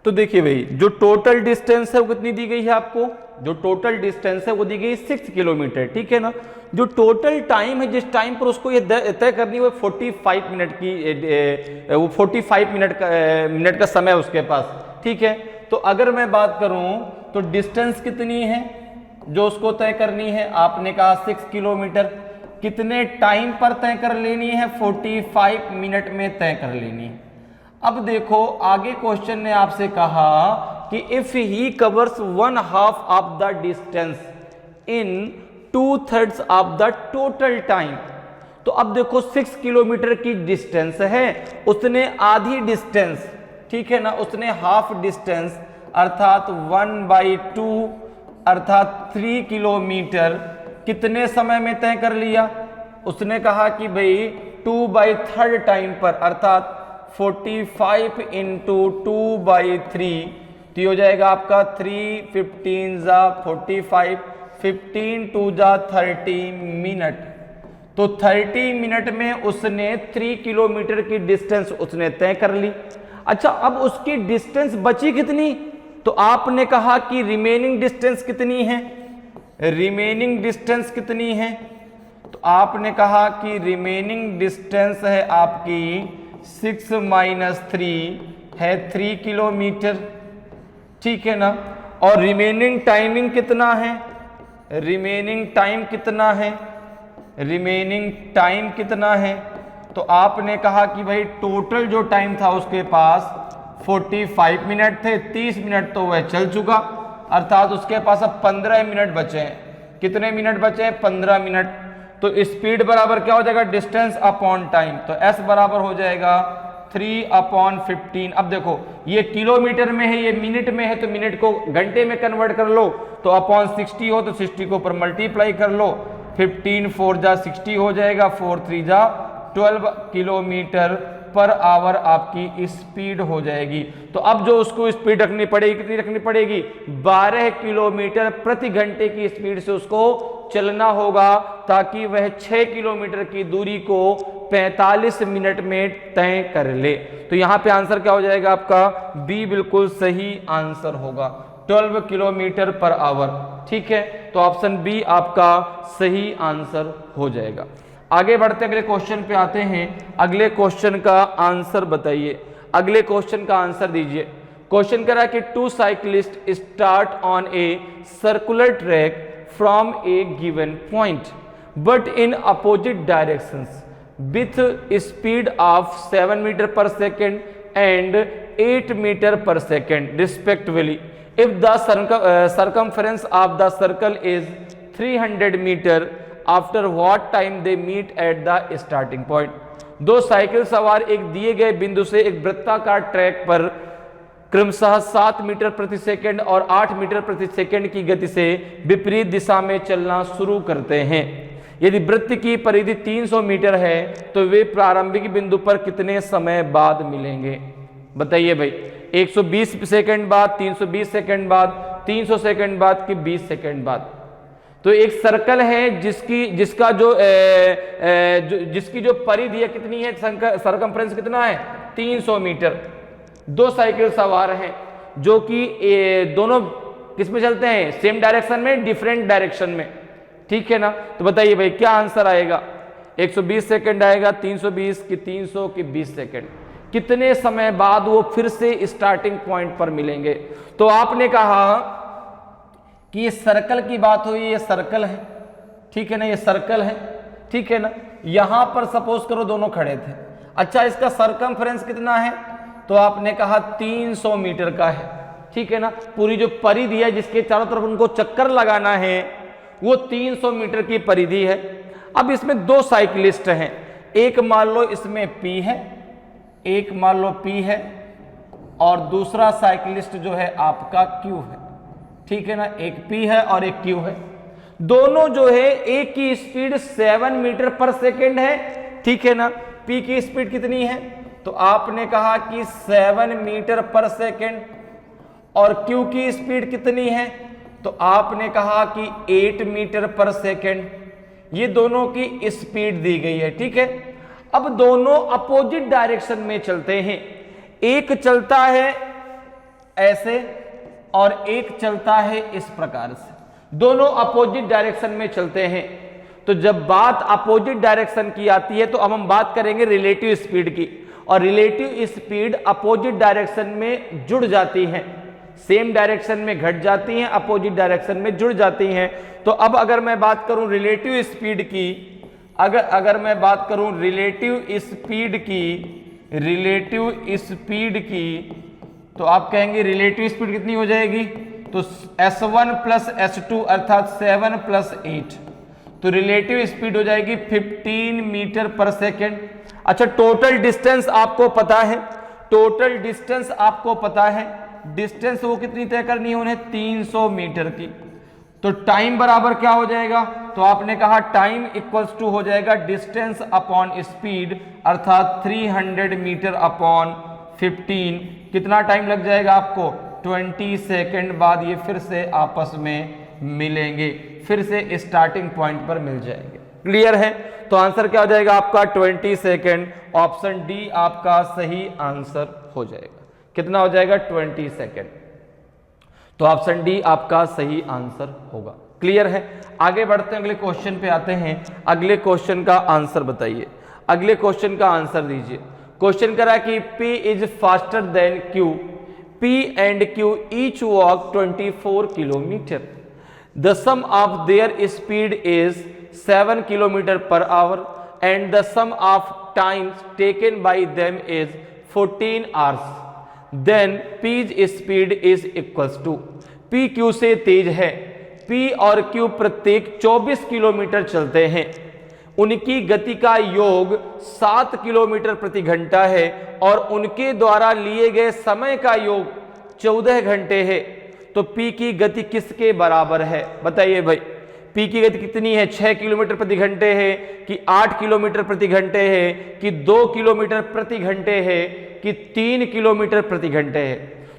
तो देखिए भाई जो टोटल डिस्टेंस है वो कितनी दी गई है आपको, जो टोटल डिस्टेंस है वो दी गई 6 किलोमीटर, ठीक है ना। जो टोटल टाइम है जिस टाइम पर उसको ये तय करनी है वो 45 मिनट की, वो 45 मिनट का समय उसके पास, ठीक है। तो अगर मैं बात करूं तो डिस्टेंस कितनी है जो उसको तय करनी है, आपने कहा 6 किलोमीटर। कितने टाइम पर तय कर लेनी है, 45 मिनट में तय कर लेनी है। अब देखो आगे क्वेश्चन ने आपसे कहा कि if he covers 1/2 of the distance in 2/3 of the total time. तो अब देखो 6 किलोमीटर की डिस्टेंस है, उसने आधी डिस्टेंस, ठीक है ना, उसने हाफ डिस्टेंस अर्थात 1/2 अर्थात 3 किलोमीटर कितने समय में तय कर लिया। उसने कहा कि भाई 2/3 टाइम पर अर्थात 45 इंटू 2/3, तो ये हो जाएगा आपका 3 15 जा 45, 15 2 जा 30 मिनट। तो 30 मिनट में उसने 3 किलोमीटर की डिस्टेंस उसने तय कर ली। अच्छा, अब उसकी डिस्टेंस बची कितनी? तो आपने कहा कि रिमेनिंग डिस्टेंस कितनी है, रिमेनिंग डिस्टेंस कितनी है? तो आपने कहा कि रिमेनिंग डिस्टेंस है आपकी 6 - 3 है 3 किलोमीटर, ठीक है ना। और रिमेनिंग टाइमिंग कितना है, रिमेनिंग टाइम कितना है, रिमेनिंग टाइम कितना है? तो आपने कहा कि भाई टोटल जो टाइम था उसके पास 45 मिनट थे, 30 मिनट तो वह चल चुका, अर्थात उसके पास अब 15 मिनट बचे हैं। कितने मिनट बचे हैं? 15 मिनट। तो स्पीड बराबर क्या हो जाएगा? Distance upon time. तो s बराबर हो जाएगा 3/15। अब देखो ये किलोमीटर में है, ये मिनट में है, तो मिनट को घंटे में कन्वर्ट कर लो, तो अपॉन 60 हो तो 60 को ऊपर मल्टीप्लाई कर लो, 15 4 जा 60 हो जाएगा, 4 3 जा 12 किलोमीटर पर आवर आपकी स्पीड हो जाएगी। तो अब जो उसको स्पीड रखनी पड़ेगी, कितनी रखनी पड़ेगी? 12 किलोमीटर प्रति घंटे की स्पीड से उसको चलना होगा, ताकि वह 6 किलोमीटर की दूरी को 45 मिनट में तय कर ले। तो यहां पे आंसर क्या हो जाएगा आपका? बी बिल्कुल सही आंसर होगा, 12 किलोमीटर पर आवर। ठीक है, तो ऑप्शन बी आपका सही आंसर हो जाएगा। आगे बढ़ते अगले क्वेश्चन पे आते हैं। अगले क्वेश्चन का आंसर बताइए, अगले क्वेश्चन का आंसर दीजिए। क्वेश्चन कह रहा है कि 2 cyclist start on a circular track from a given point but in opposite directions with speed of 7 metre per second and 8 metre per second respectively if the circumference of the circle is 300 meter after what time they meet at the starting point। दो cycle सवार एक दिए गए बिंदु से एक वृत्ताकार track पर क्रमशः 7 मीटर प्रति सेकंड और 8 मीटर प्रति सेकंड की गति से विपरीत दिशा में चलना शुरू करते हैं। यदि वृत्त की परिधि 300 मीटर है तो वे प्रारंभिक बिंदु पर कितने समय बाद मिलेंगे? बताइए भाई, 120 सेकंड बाद, 320 सेकंड बाद, 300 सेकंड बाद कि 20 सेकंड बाद? तो एक सर्कल है जिसकी जो परिधि है कितनी है, सरकमफ्रेंस कितना है? 300 मीटर। दो साइकिल सवार हैं जो कि दोनों किस में चलते हैं? सेम डायरेक्शन में, डिफरेंट डायरेक्शन में। ठीक है ना, तो बताइए भाई क्या आंसर आएगा? 120 सेकंड आएगा, 320 कि 300 कि 20 सेकंड? कितने समय बाद वो फिर से स्टार्टिंग पॉइंट पर मिलेंगे? तो आपने कहा कि ये सर्कल की बात हुई, ये सर्कल है, ठीक है ना, ये सर्कल है, ठीक है ना। यहां पर सपोज करो दोनों खड़े थे। अच्छा, इसका सरकमफ्रेंस कितना है? तो आपने कहा 300 मीटर का है, ठीक है ना। पूरी जो परिधि है जिसके चारों तरफ उनको चक्कर लगाना है वो 300 मीटर की परिधि है। अब इसमें दो साइकिलिस्ट हैं, एक मान लो इसमें P है, एक मान लो P है और दूसरा साइकिलिस्ट जो है आपका Q है, ठीक है ना। एक P है और एक Q है। दोनों जो है एक की स्पीड 7 मीटर पर सेकेंड है, ठीक है ना। P की स्पीड कितनी है? तो आपने कहा कि 7 मीटर पर सेकेंड। और Q की स्पीड कितनी है? तो आपने कहा कि 8 मीटर पर सेकेंड। ये दोनों की स्पीड दी गई है, ठीक है। अब दोनों अपोजिट डायरेक्शन में चलते हैं, एक चलता है ऐसे और एक चलता है इस प्रकार से। दोनों अपोजिट डायरेक्शन में चलते हैं। तो जब बात अपोजिट डायरेक्शन की आती है तो अब हम बात करेंगे रिलेटिव स्पीड की, और रिलेटिव स्पीड अपोजिट डायरेक्शन में जुड़ जाती हैं, सेम डायरेक्शन में घट जाती हैं, अपोजिट डायरेक्शन में जुड़ जाती हैं। तो अब अगर मैं बात करूं रिलेटिव स्पीड की, अगर मैं बात करूं रिलेटिव स्पीड की, तो आप कहेंगे रिलेटिव स्पीड कितनी हो जाएगी? तो S1 प्लस S2 अर्थात 7 प्लस 8, तो रिलेटिव स्पीड हो जाएगी 15 मीटर पर सेकेंड। अच्छा, टोटल डिस्टेंस आपको पता है, टोटल डिस्टेंस आपको पता है, डिस्टेंस वो कितनी तय करनी है उन्हें? 300 मीटर की। तो टाइम बराबर क्या हो जाएगा? तो आपने कहा टाइम इक्वल्स टू हो जाएगा डिस्टेंस अपॉन स्पीड, अर्थात 300 मीटर अपॉन 15। कितना टाइम लग जाएगा आपको? 20 सेकेंड बाद ये फिर से आपस में मिलेंगे, फिर से स्टार्टिंग पॉइंट पर मिल जाएंगे। क्लियर है? तो आंसर क्या हो जाएगा आपका? 20 सेकेंड। ऑप्शन डी आपका सही आंसर हो जाएगा। कितना हो जाएगा? 20 सेकेंड। तो ऑप्शन डी आपका सही आंसर होगा। क्लियर है? आगे बढ़ते हैं, अगले क्वेश्चन पे आते हैं। अगले क्वेश्चन का आंसर बताइए, अगले क्वेश्चन का आंसर दीजिए। क्वेश्चन करा कि P is faster than Q, P and Q each walk 24 kilometre, the sum of their speed is 7 kilometre per our and the sum of times taken by them is 14 hours, then P's speed is equals to, P Q से तेज है, P और Q प्रत्येक 24 kilometre चलते हैं, उनकी गति का योग 7 किलोमीटर प्रति घंटा है और उनके द्वारा लिए गए समय का योग 14 घंटे है। तो P की गति किसके बराबर है? बताइए भाई, P की गति कितनी है? 6 किलोमीटर प्रति घंटे है कि 8 किलोमीटर प्रति घंटे है कि 2 किलोमीटर प्रति घंटे है कि 3 किलोमीटर प्रति घंटे है?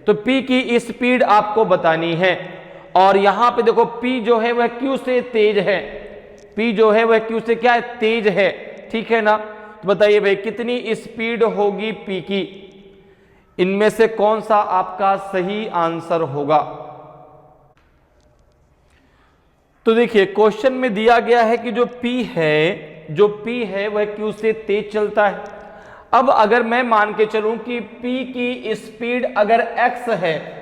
तो P की स्पीड आपको बतानी है और यहां पे देखो P जो है वह Q से तेज है, P जो है वह Q से क्या है? तेज है। ठीक है ना? तो बताइए भाई कितनी स्पीड होगी P की? इनमें से कौन सा आपका सही आंसर होगा? तो देखिए क्वेश्चन में दिया गया है कि जो P है वह Q से तेज चलता है। अब अगर मैं मान के चलूं कि P की स्पीड अगर x है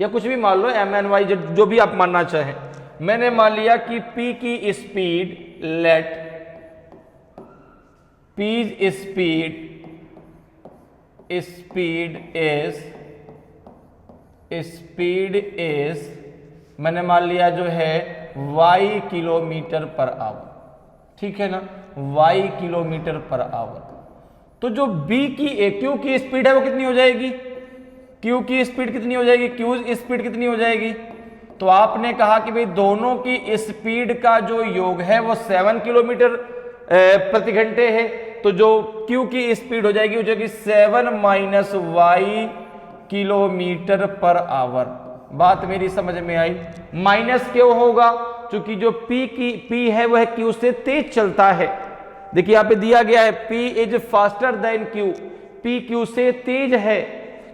या कुछ भी मान लो mny जो भी आप मानना चाहें, मैंने मान लिया कि P की speed, late P's speed is मैंने मान लिया जो है y किलोमीटर पर आवर। ठीक है ना? y kilometre per our. तो जो Q की स्पीड है वो कितनी हो जाएगी? Q की स्पीड कितनी हो जाएगी? Q स्पीड कितनी हो जाएगी? तो आपने कहा कि भाई दोनों की स्पीड का जो योग है वो 7 किलोमीटर प्रति घंटे है। तो जो Q की स्पीड हो जाएगी वो जो कि 7 minus y kilometre per our. बात मेरी समझ में आई? माइनस क्यों होगा? क्योंकि जो P है वह Q से तेज चलता है। देखिए यहाँ पे दिया गया है P is faster than Q, P Q से तेज है।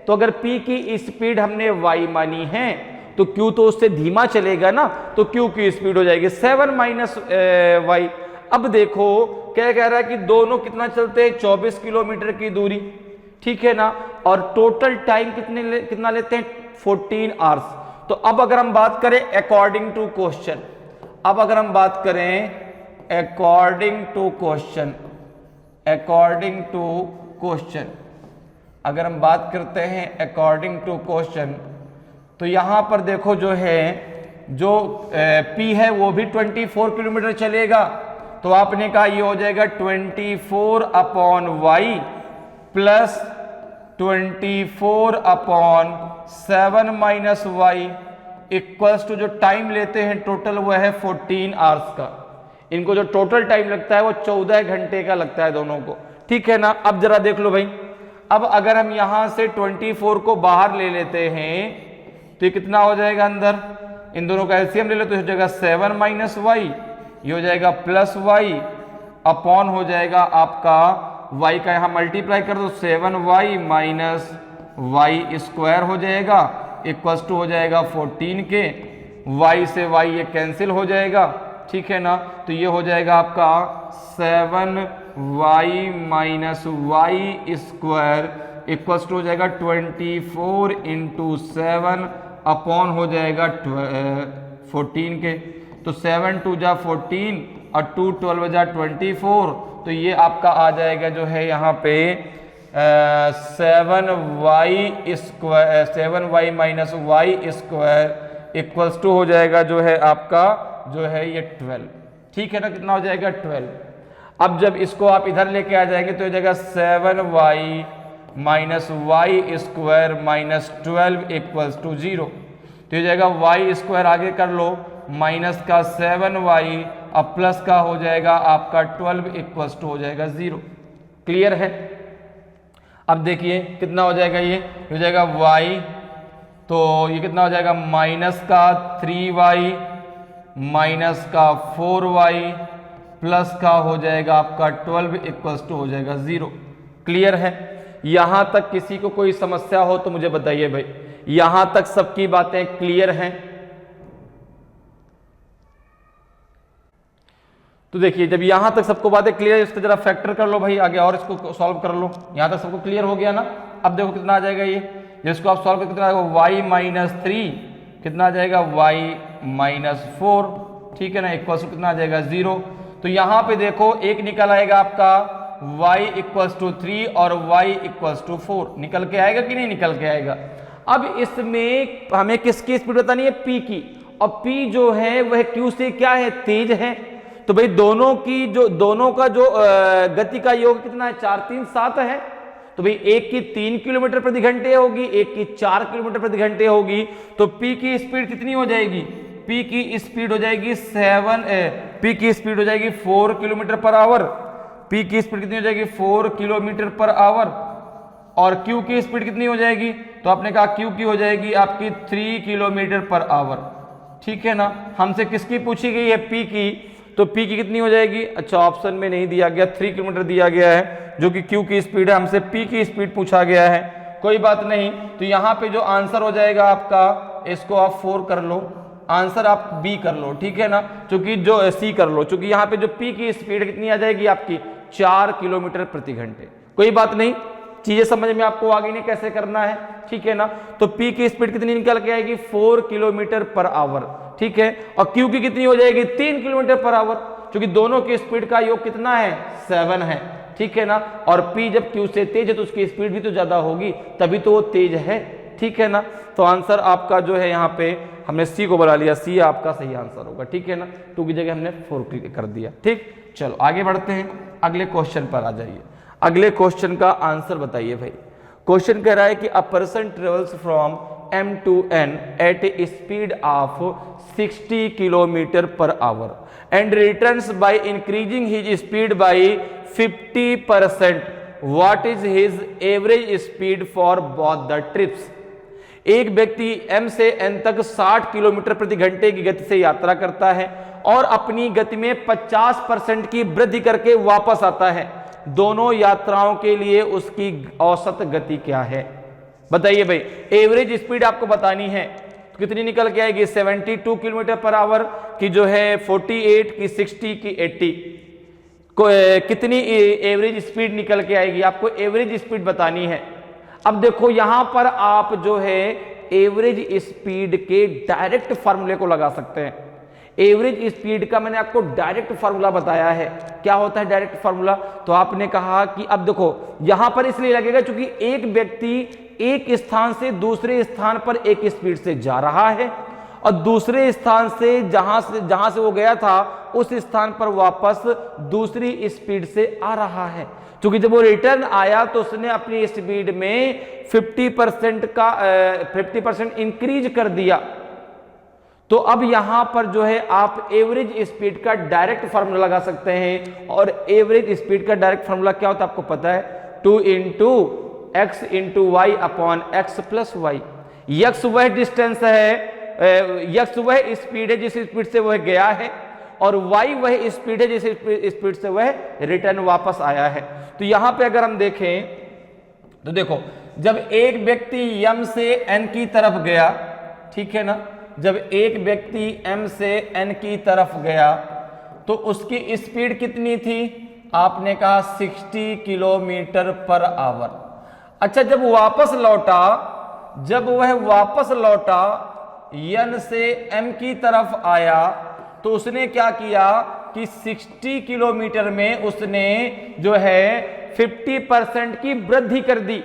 तो अगर P की स्पीड हमने y मानी है तो Q तो उससे धीमा चलेगा ना, तो Q की स्पीड हो जाएगी 7 माइनस y। अब देखो क्या कह रहा है कि दोनों कितना चलते हैं? 24 किलोमीटर की दूरी। ठीक है ना? और टोटल टाइम कितना लेते हैं? 14 आवर्स। तो अब अगर हम बात करें अकॉर्डिंग टू क्वेश्चन, अगर हम बात करते हैं अकॉर्डिंग टू क्वेश्चन, तो यहां पर देखो जो है जो P है वो भी 24 किलोमीटर चलेगा। तो आपने कहा ये हो जाएगा 24 upon y plus 24 upon 7 minus y equals to जो टाइम लेते हैं टोटल वो है 14 आवर्स का। इनको जो टोटल टाइम लगता है वो 14 घंटे का लगता है दोनों को। ठीक है ना? अब जरा देख लो भाई, अब अगर हम यहां से 24 को बाहर ले लेते हैं तो ये कितना हो जाएगा अंदर? इन दोनों का एलसीएम ले लो तो हो जाएगा 7 माइनस y, ये हो जाएगा प्लस y अपॉन हो जाएगा आपका y का यहाँ मल्टीप्लाई कर दो 7y माइनस y स्क्वायर हो जाएगा इक्वल्स टू हो जाएगा 14 के, y से y ये कैंसिल हो जाएगा। ठीक है ना? तो ये हो जाएगा आपका 7y minus y square equals to हो जाएगा 24 इंटू 7 अपॉन हो जाएगा 14 के। तो 7 2 जा 14 और 2 12 जा 24। तो ये आपका आ जाएगा जो है यहाँ पे 7y minus y square equals to हो जाएगा जो है आपका जो है ये 12। ठीक है ना? कितना हो जाएगा? 12। अब जब इसको आप इधर लेके आ जाएंगे तो हो जाएगा 7y minus y square minus 12 equals to 0। तो ये जाएगा y स्क्वायर आगे कर लो माइनस का 7y अब प्लस का हो जाएगा आपका 12 इक्वल्स टू हो जाएगा 0। क्लियर है? अब देखिए कितना हो जाएगा, ये हो जाएगा y, तो ये कितना हो जाएगा माइनस का 3y माइनस का 4y प्लस का हो जाएगा आपका 12 इक्वल्स टू हो जाएगा 0। क्लियर है? यहां तक किसी को कोई समस्या हो तो मुझे बताइए भाई, यहां तक सबकी बातें क्लियर हैं? तो देखिए जब यहां तक सबको बातें क्लियर है, इसको जरा फैक्टर कर लो भाई आगे और इसको सॉल्व कर लो। यहां तक सबको क्लियर हो गया ना? अब देखो कितना आ जाएगा, ये जिसको आप सॉल्व करके कितना आएगा y माइनस 3 कितना आ जाएगा y माइनस 4, ठीक है ना, इक्वल्स टू कितना आ जाएगा 0। तो यहां पे देखो एक निकल आएगा आपका y इक्वल्स टू 3 और y इक्वल्स टू 4, निकल के आएगा कि नहीं निकल के आएगा? अब इसमें हमें किसकी स्पीड बतानी है? p की, और p जो है वह q से क्या है? तेज है। तो भाई दोनों का जो गति का योग कितना है? 4 3 7 है। तो भाई एक की 3 किलोमीटर प्रति घंटे होगी, एक की 4 किलोमीटर प्रति घंटे होगी, तो p की स्पीड कितनी हो जाएगी? p की स्पीड हो जाएगी 4 किलोमीटर पर आवर। p की स्पीड कितनी हो जाएगी? 4 किलोमीटर पर आवर। और q की स्पीड कितनी हो जाएगी? तो आपने कहा q की हो जाएगी आपकी 3 किलोमीटर पर आवर, ठीक है ना। हमसे किसकी पूछी गई है? p की, तो p की कितनी हो जाएगी? अच्छा ऑप्शन में नहीं दिया गया, 3 किलोमीटर दिया गया है जो कि q की स्पीड है, हमसे p की स्पीड पूछा गया है, कोई बात नहीं। तो यहाँ पे जो आंसर हो जाएगा आपका, इसको आप 4 कर लो, आंसर आप b कर लो, ठीक है ना, क्योंकि जो c कर लो, क्योंकि यहाँ पे जो p की स्पीड कितनी आ जाएगी आपकी? 4 किलोमीटर प्रति घंटे। कोई बात नहीं, चीजें समझ में आपको आ गई नहीं कैसे करना है, ठीक है ना। तो p की स्पीड कितनी निकल के आएगी? 4 किलोमीटर पर आवर, ठीक है। और q की कितनी हो जाएगी? 3 किलोमीटर पर आवर, क्योंकि दोनों की स्पीड का योग कितना है? 7 है, ठीक है ना। और p जब q से तेज है तो उसकी स्पीड भी तो ज्यादा होगी, तभी तो वो तेज है, ठीक है ना। तो आंसर आपका जो है यहाँ पे हमने c को बना लिया, c आपका सही आंसर होगा, ठीक है ना। 2 की जगह हमने 4 कर दिया, ठीक। चलो आगे बढ़ते हैं, अगले क्वेश्चन पर आ जाइए। अगले क्वेश्चन का आंसर बताइए भाई। क्वेश्चन कह रहा है कि a person travels from m to n at a speed of 60 kilometre per hour and returns by increasing his speed by 50%। What is his average speed for both the trips. एक व्यक्ति m से n तक 60 kilometre प्रति घंटे की गति से यात्रा करता है और अपनी गति में 50% की वृद्धि करके वापस आता है। दोनों यात्राओं के लिए उसकी औसत गति क्या है? बताइए भाई। एवरेज स्पीड आपको बतानी है, तो कितनी निकल के आएगी? 72 किलोमीटर पर आवर की, जो है 48 की, 60 की, 80 को कितनी एवरेज स्पीड निकल के आएगी? आपको एवरेज स्पीड बतानी है। अब देखो यहां पर आप जो है एवरेज स्पीड के डायरेक्ट फार्मूले को लगा सकते हैं। एवरेज स्पीड का मैंने आपको डायरेक्ट फार्मूला बताया है। क्या होता है डायरेक्ट फार्मूला? तो आपने कहा कि अब देखो यहां पर इसलिए लगेगा क्योंकि एक व्यक्ति एक स्थान से दूसरे स्थान पर एक स्पीड से जा रहा है और दूसरे स्थान से जहां से वो गया था उस स्थान पर वापस दूसरी स्पीड से आ रहा है। क्योंकि जब वो रिटर्न आया तो उसने अपनी स्पीड में 50% इंक्रीज कर दिया। तो अब यहां पर जो है आप एवरेज स्पीड का डायरेक्ट फार्मूला लगा सकते हैं, और एवरेज स्पीड का डायरेक्ट फार्मूला क्या होता है आपको पता है? 2 into x into y upon x plus y. X वह डिस्टेंस है, यक्स वह स्पीड है जिस स्पीड से वह गया है, और वाई वह स्पीड है जिस स्पीड से वह रिटर्न वापस आया है। तो यहां पे अगर हम देखें तो देखो, जब एक व्यक्ति m से n की तरफ गया, ठीक है ना, जब एक व्यक्ति m से n की तरफ गया तो उसकी स्पीड कितनी थी? आपने कहा 60 किलोमीटर पर आवर। अच्छा, जब वह वापस लौटा n से m की तरफ आया तो उसने क्या किया कि 60 किलोमीटर में उसने जो है 50% की वृद्धि कर दी।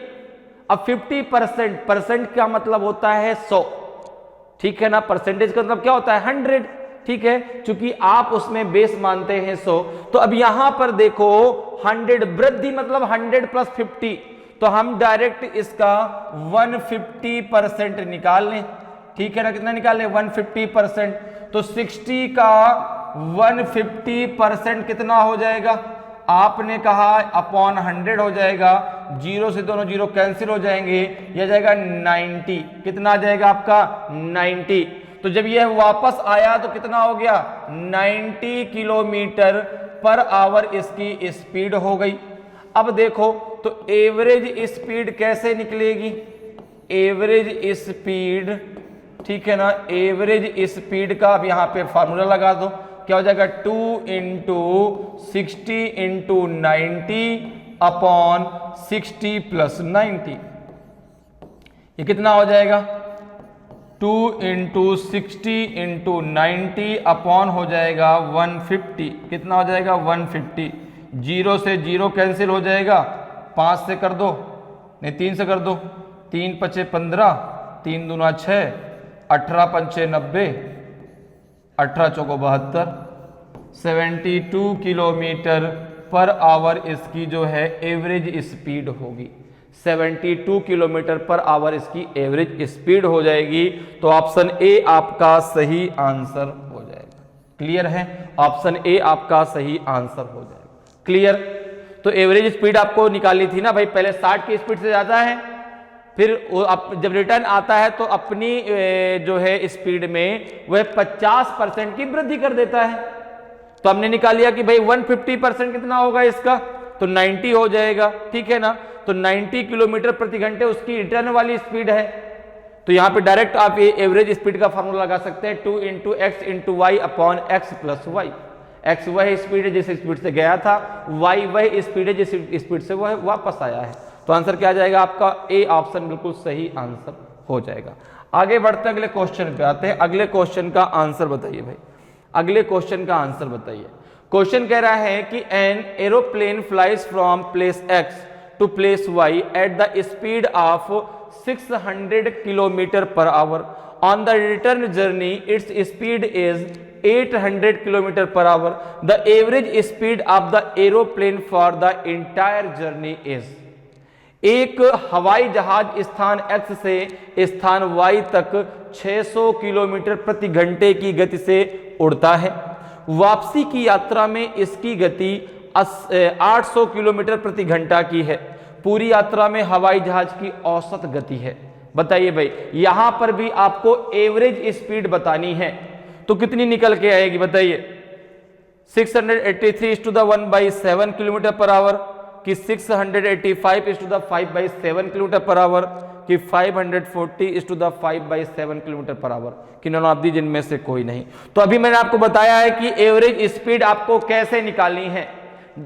अब 50% का मतलब होता है 100, ठीक है ना। परसेंटेज का मतलब क्या होता है? 100, ठीक है, क्योंकि आप उसमें बेस मानते हैं 100। तो अब यहां पर देखो 100 वृद्धि मतलब 100 प्लस 50, तो हम डायरेक्ट इसका 150% निकाल लें, ठीक है ना। कितना निकाल लें? 150%। तो 60 का 150% कितना हो जाएगा? आपने कहा अपॉन 100 हो जाएगा, जीरो से दोनों जीरो कैंसिल हो जाएंगे, यह जाएगा 90। कितना आ जाएगा आपका? 90। तो जब यह वापस आया तो कितना हो गया? 90 किलोमीटर पर आवर इसकी स्पीड हो गई। अब देखो तो एवरेज स्पीड कैसे निकलेगी? एवरेज स्पीड, ठीक है ना, एवरेज स्पीड का अब यहां पे फॉर्मूला लगा दो। क्या हो जाएगा? 2 इंटू 60 इंटू 90 अपॉन 60 प्लस 90। ये कितना हो जाएगा? 2 इंटू 60 इंटू 90 अपॉन हो जाएगा 150। कितना हो जाएगा? 150। जीरो से जीरो कैंसिल हो जाएगा, 5 से कर दो, नहीं 3 से कर दो, 3 पचे 15, 3 दूना 6, 18 पंचे 90, 18 चौको 72, 72 किलोमीटर पर आवर इसकी जो है एवरेज स्पीड होगी। 72 किलोमीटर पर आवर इसकी एवरेज स्पीड हो जाएगी। तो ऑप्शन ए आपका सही आंसर हो जाएगा। क्लियर है? ऑप्शन ए आपका सही आंसर हो जाएगा। क्लियर? तो एवरेज स्पीड आपको निकालनी थी ना भाई, पहले 60 की स्पीड से जाता है, फिर जब रिटर्न आता है तो अपनी जो है स्पीड में वह 50% की वृद्धि कर देता है। तो हमने निकाल लिया कि भाई 150% कितना होगा इसका? तो 90 हो जाएगा। ठीक है ना? तो 90 किलोमीटर प्रति घंटे उसकी रिटर्न वाली स्पीड है। तो यहां पे डायरेक्ट आप ये एवरेज स्पीड का फॉर्मूला लगा सकते हैं, 2 into x into y upon x plus y. X वह स्पीड है जिस स्पीड से गया था, वाई वह स्पीड है जिस स्पीड से वह वापस आया है। तो आंसर क्या आ जाएगा आपका? ए ऑप्शन बिल्कुल सही आंसर हो जाएगा। आगे बढ़ते हैं, अगले क्वेश्चन पे आते हैं। अगले क्वेश्चन का आंसर बताइए भाई, अगले क्वेश्चन का आंसर बताइए। क्वेश्चन कह रहा है कि an aeroplane flies from place x to place y at the speed of 600 kilometre per hour. On the return journey its speed is 800 kilometre per hour. The average speed of the aeroplane for the entire journey is. एक हवाई जहाज स्थान X से स्थान Y तक 600 kilometre प्रति घंटे की गति से उड़ता है। वापसी की यात्रा में इसकी गति 800 किलोमीटर प्रति घंटा की है। पूरी यात्रा में हवाई जहाज की औसत गति है। बताइए भाई, यहां पर भी आपको एवरेज स्पीड बतानी है, तो कितनी निकल के आएगी बताइए? 683/1/7 किलोमीटर पर आवर, कि 685/5/7 किलोमीटर पर आवर, कि 540/5/7 किलोमीटर पर आवर, कि नॉन ऑफ दी जिनमें से कोई नहीं। तो अभी मैंने आपको बताया है कि एवरेज स्पीड आपको कैसे निकालनी है।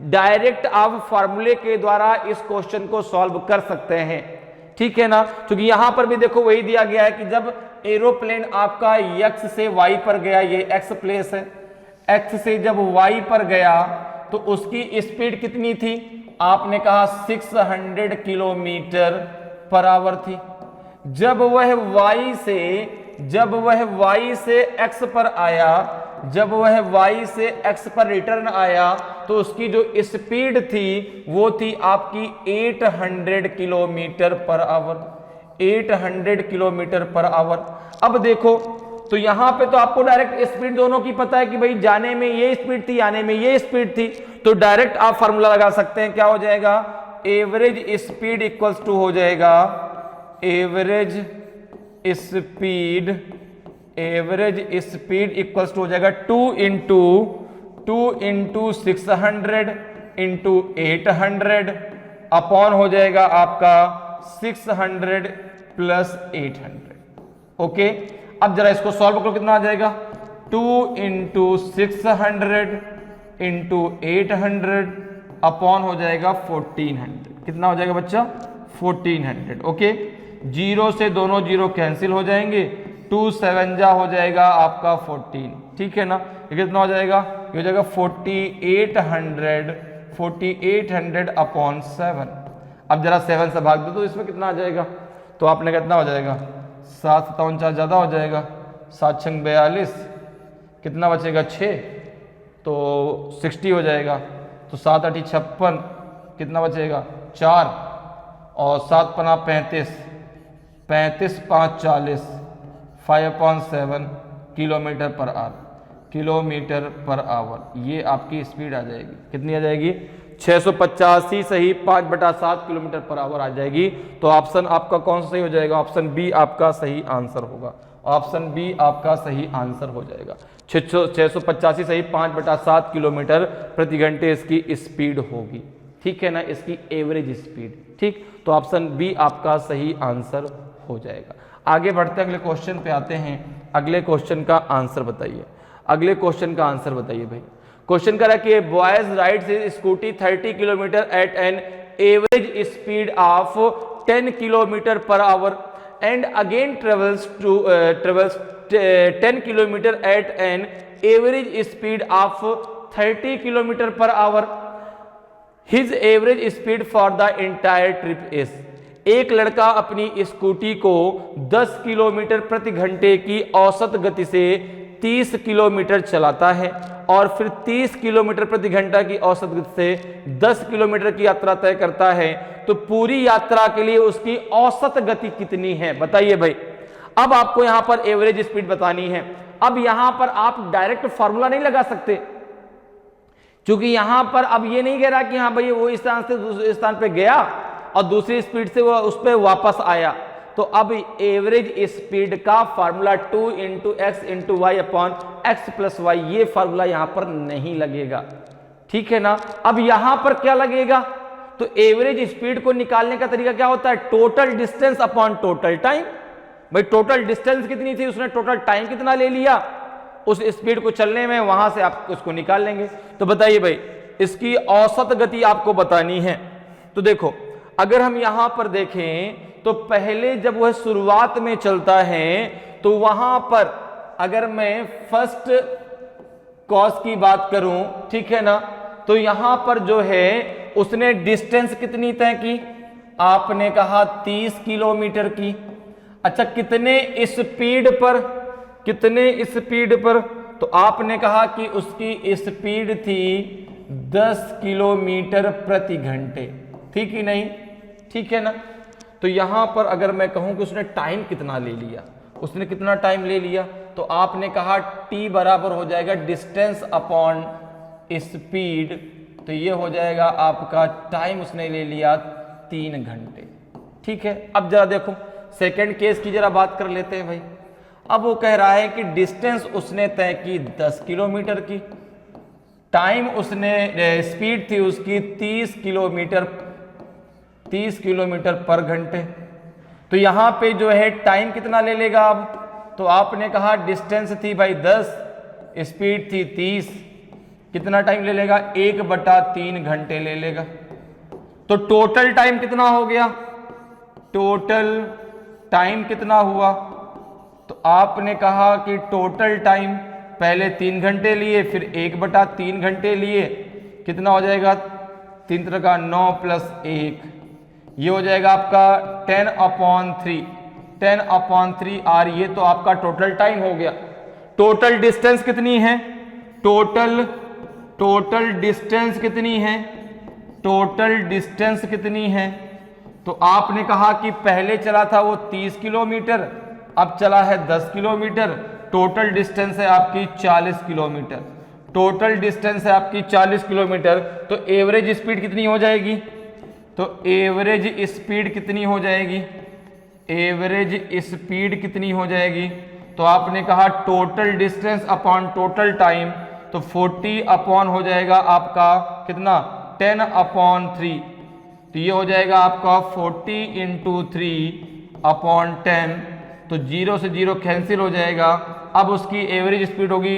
डायरेक्ट आप फॉर्मूले के द्वारा इस क्वेश्चन को सॉल्व कर सकते हैं। ठीक है ना? क्योंकि यहां पर भी देखो वही दिया गया है कि जब एरोप्लेन आपका x से y पर गया, ये x प्लेस है, x से जब y पर गया तो उसकी स्पीड कितनी थी? आपने कहा 600 किलोमीटर पर आवर थी। जब वह y से x पर आया, जब वह y से x पर रिटर्न आया तो उसकी जो स्पीड थी वो थी आपकी 800 kilometre per hour. 800 kilometre per our. अब देखो तो यहां पे तो आपको डायरेक्ट स्पीड दोनों की पता है कि भाई जाने में ये स्पीड थी, आने में ये स्पीड थी। तो डायरेक्ट आप फार्मूला लगा सकते हैं। क्या हो जाएगा? एवरेज स्पीड इक्वल्स टू हो जाएगा एवरेज स्पीड इक्वल्स टू हो जाएगा 2 इंटू 600 इंटू 800 अपॉन हो जाएगा आपका 600 प्लस 800। ओके, अब जरा इसको सॉल्व करो, कितना आ जाएगा? 2 इंटू 600 इंटू 800 अपॉन हो जाएगा 1400। कितना हो जाएगा बच्चा? 1400। ओके, जीरो से दोनों जीरो कैंसिल हो जाएंगे, 2 7 जा हो जाएगा आपका 14। ठीक है ना? ये कितना हो जाएगा? ये हो जाएगा 4800 अपॉन 7। अब जरा 7 से भाग दो तो इसमें कितना आ जाएगा? तो आपने कितना हो जाएगा? 7 57 4 ज्यादा हो जाएगा, 7 6 42, कितना बचेगा? 6, तो 60 हो जाएगा। तो 7 8 56, कितना बचेगा? 4, और 7 5 35, 35 5 40, 5/7 kilometre per our. Kilometre per our, ये आपकी स्पीड आ जाएगी। कितनी आ जाएगी? 685 सही 5/7 किलोमीटर पर आवर आ जाएगी। तो ऑप्शन आपका कौन सा सही हो जाएगा? ऑप्शन बी आपका सही आंसर होगा। ऑप्शन बी आपका सही आंसर हो जाएगा। 685 सही 5/7 किलोमीटर प्रति घंटे इसकी स्पीड होगी। ठीक है ना, इसकी एवरेज स्पीड। ठीक, तो ऑप्शन बी आपका सही आंसर हो जाएगा। आगे बढ़ते अगले क्वेश्चन पे आते हैं। अगले क्वेश्चन का आंसर बताइए। अगले क्वेश्चन का आंसर बताइए भाई। क्वेश्चन कह रहा है कि boys rides Scooty 30 kilometre at an average speed of 10 kilometre per hour and again travels 10 kilometre at an average speed of 30 kilometre per hour. His average speed for the entire trip is. एक लड़का अपनी scooty को 10 kilometre प्रति घंटे की औसत गति से 30 किलोमीटर चलाता है और फिर 30 किलोमीटर प्रति घंटा की औसत गति से 10 किलोमीटर की यात्रा तय करता है। तो पूरी यात्रा के लिए उसकी औसत गति कितनी है? बताइए भाई। अब आपको यहां पर एवरेज स्पीड बतानी है। अब यहां पर आप डायरेक्ट फॉर्मूला नहीं लगा सकते, क्योंकि यहां पर अब ये नहीं कह रहा कि हाँ भाई वो इस स्थान से दूसरे स्थान पे गया और दूसरी स्पीड से वो उस पर वापस आया। तो अब एवरेज स्पीड का formula 2 × x × y upon x + y, ये फार्मूला यहां पर नहीं लगेगा। ठीक है ना। अब यहां पर क्या लगेगा? तो एवरेज स्पीड को निकालने का तरीका क्या होता है? Total distance upon total time. भाई टोटल डिस्टेंस कितनी थी, उसने टोटल टाइम कितना ले लिया उस स्पीड को चलने में, वहां से आप उसको निकाल लेंगे। तो बताइए भाई, इसकी औसत गति आपको बतानी है। तो देखो, अगर हम यहां पर देखें तो पहले जब वह शुरुआत में चलता है तो वहां पर अगर मैं फर्स्ट कॉस की बात करूं, ठीक है ना, तो यहां पर जो है उसने डिस्टेंस कितनी तय की? आपने कहा 30 किलोमीटर की। अच्छा, कितने स्पीड पर? कितने स्पीड पर? तो आपने कहा कि उसकी स्पीड थी 10 किलोमीटर प्रति घंटे। ठीक ही नहीं? ठीक है ना। तो यहां पर अगर मैं कहूं कि उसने टाइम कितना ले लिया, उसने कितना टाइम ले लिया, तो आपने कहा t बराबर हो जाएगा डिस्टेंस अपॉन स्पीड। तो ये हो जाएगा आपका टाइम उसने ले लिया 3 घंटे। ठीक है। अब जरा देखो सेकंड केस की जरा बात कर लेते हैं भाई। अब वो कह रहा है कि डिस्टेंस उसने तय की 10 किलोमीटर की, टाइम उसने स्पीड थी उसकी 30 किलोमीटर पर घंटे। तो यहां पे जो है टाइम कितना ले लेगा? अब तो आपने कहा डिस्टेंस थी भाई 10, स्पीड थी 30, कितना टाइम ले लेगा? 1/3 घंटे ले लेगा। तो टोटल टाइम कितना हो गया? टोटल टाइम कितना हुआ? तो आपने कहा कि टोटल टाइम पहले 3 घंटे लिए, फिर 1/3 घंटे लिए, कितना हो जाएगा? 3 × 9 + 1, ये हो जाएगा आपका 10/3, 10/3 आर। ये तो आपका टोटल टाइम हो गया। टोटल डिस्टेंस कितनी है? टोटल डिस्टेंस कितनी है? टोटल डिस्टेंस कितनी है? तो आपने कहा कि पहले चला था वो 30 किलोमीटर, अब चला है 10 किलोमीटर। टोटल डिस्टेंस है आपकी 40 किलोमीटर। टोटल डिस्टेंस है आपकी 40 किलोमीटर। तो एवरेज स्पीड कितनी हो जाएगी? तो एवरेज स्पीड कितनी हो जाएगी? एवरेज स्पीड कितनी हो जाएगी? तो आपने कहा total distance upon total time, तो 40 अपॉन हो जाएगा आपका कितना? 10/3। तो ये हो जाएगा आपका 40 × 3/10। तो 0 से 0 कैंसिल हो जाएगा। अब उसकी एवरेज स्पीड होगी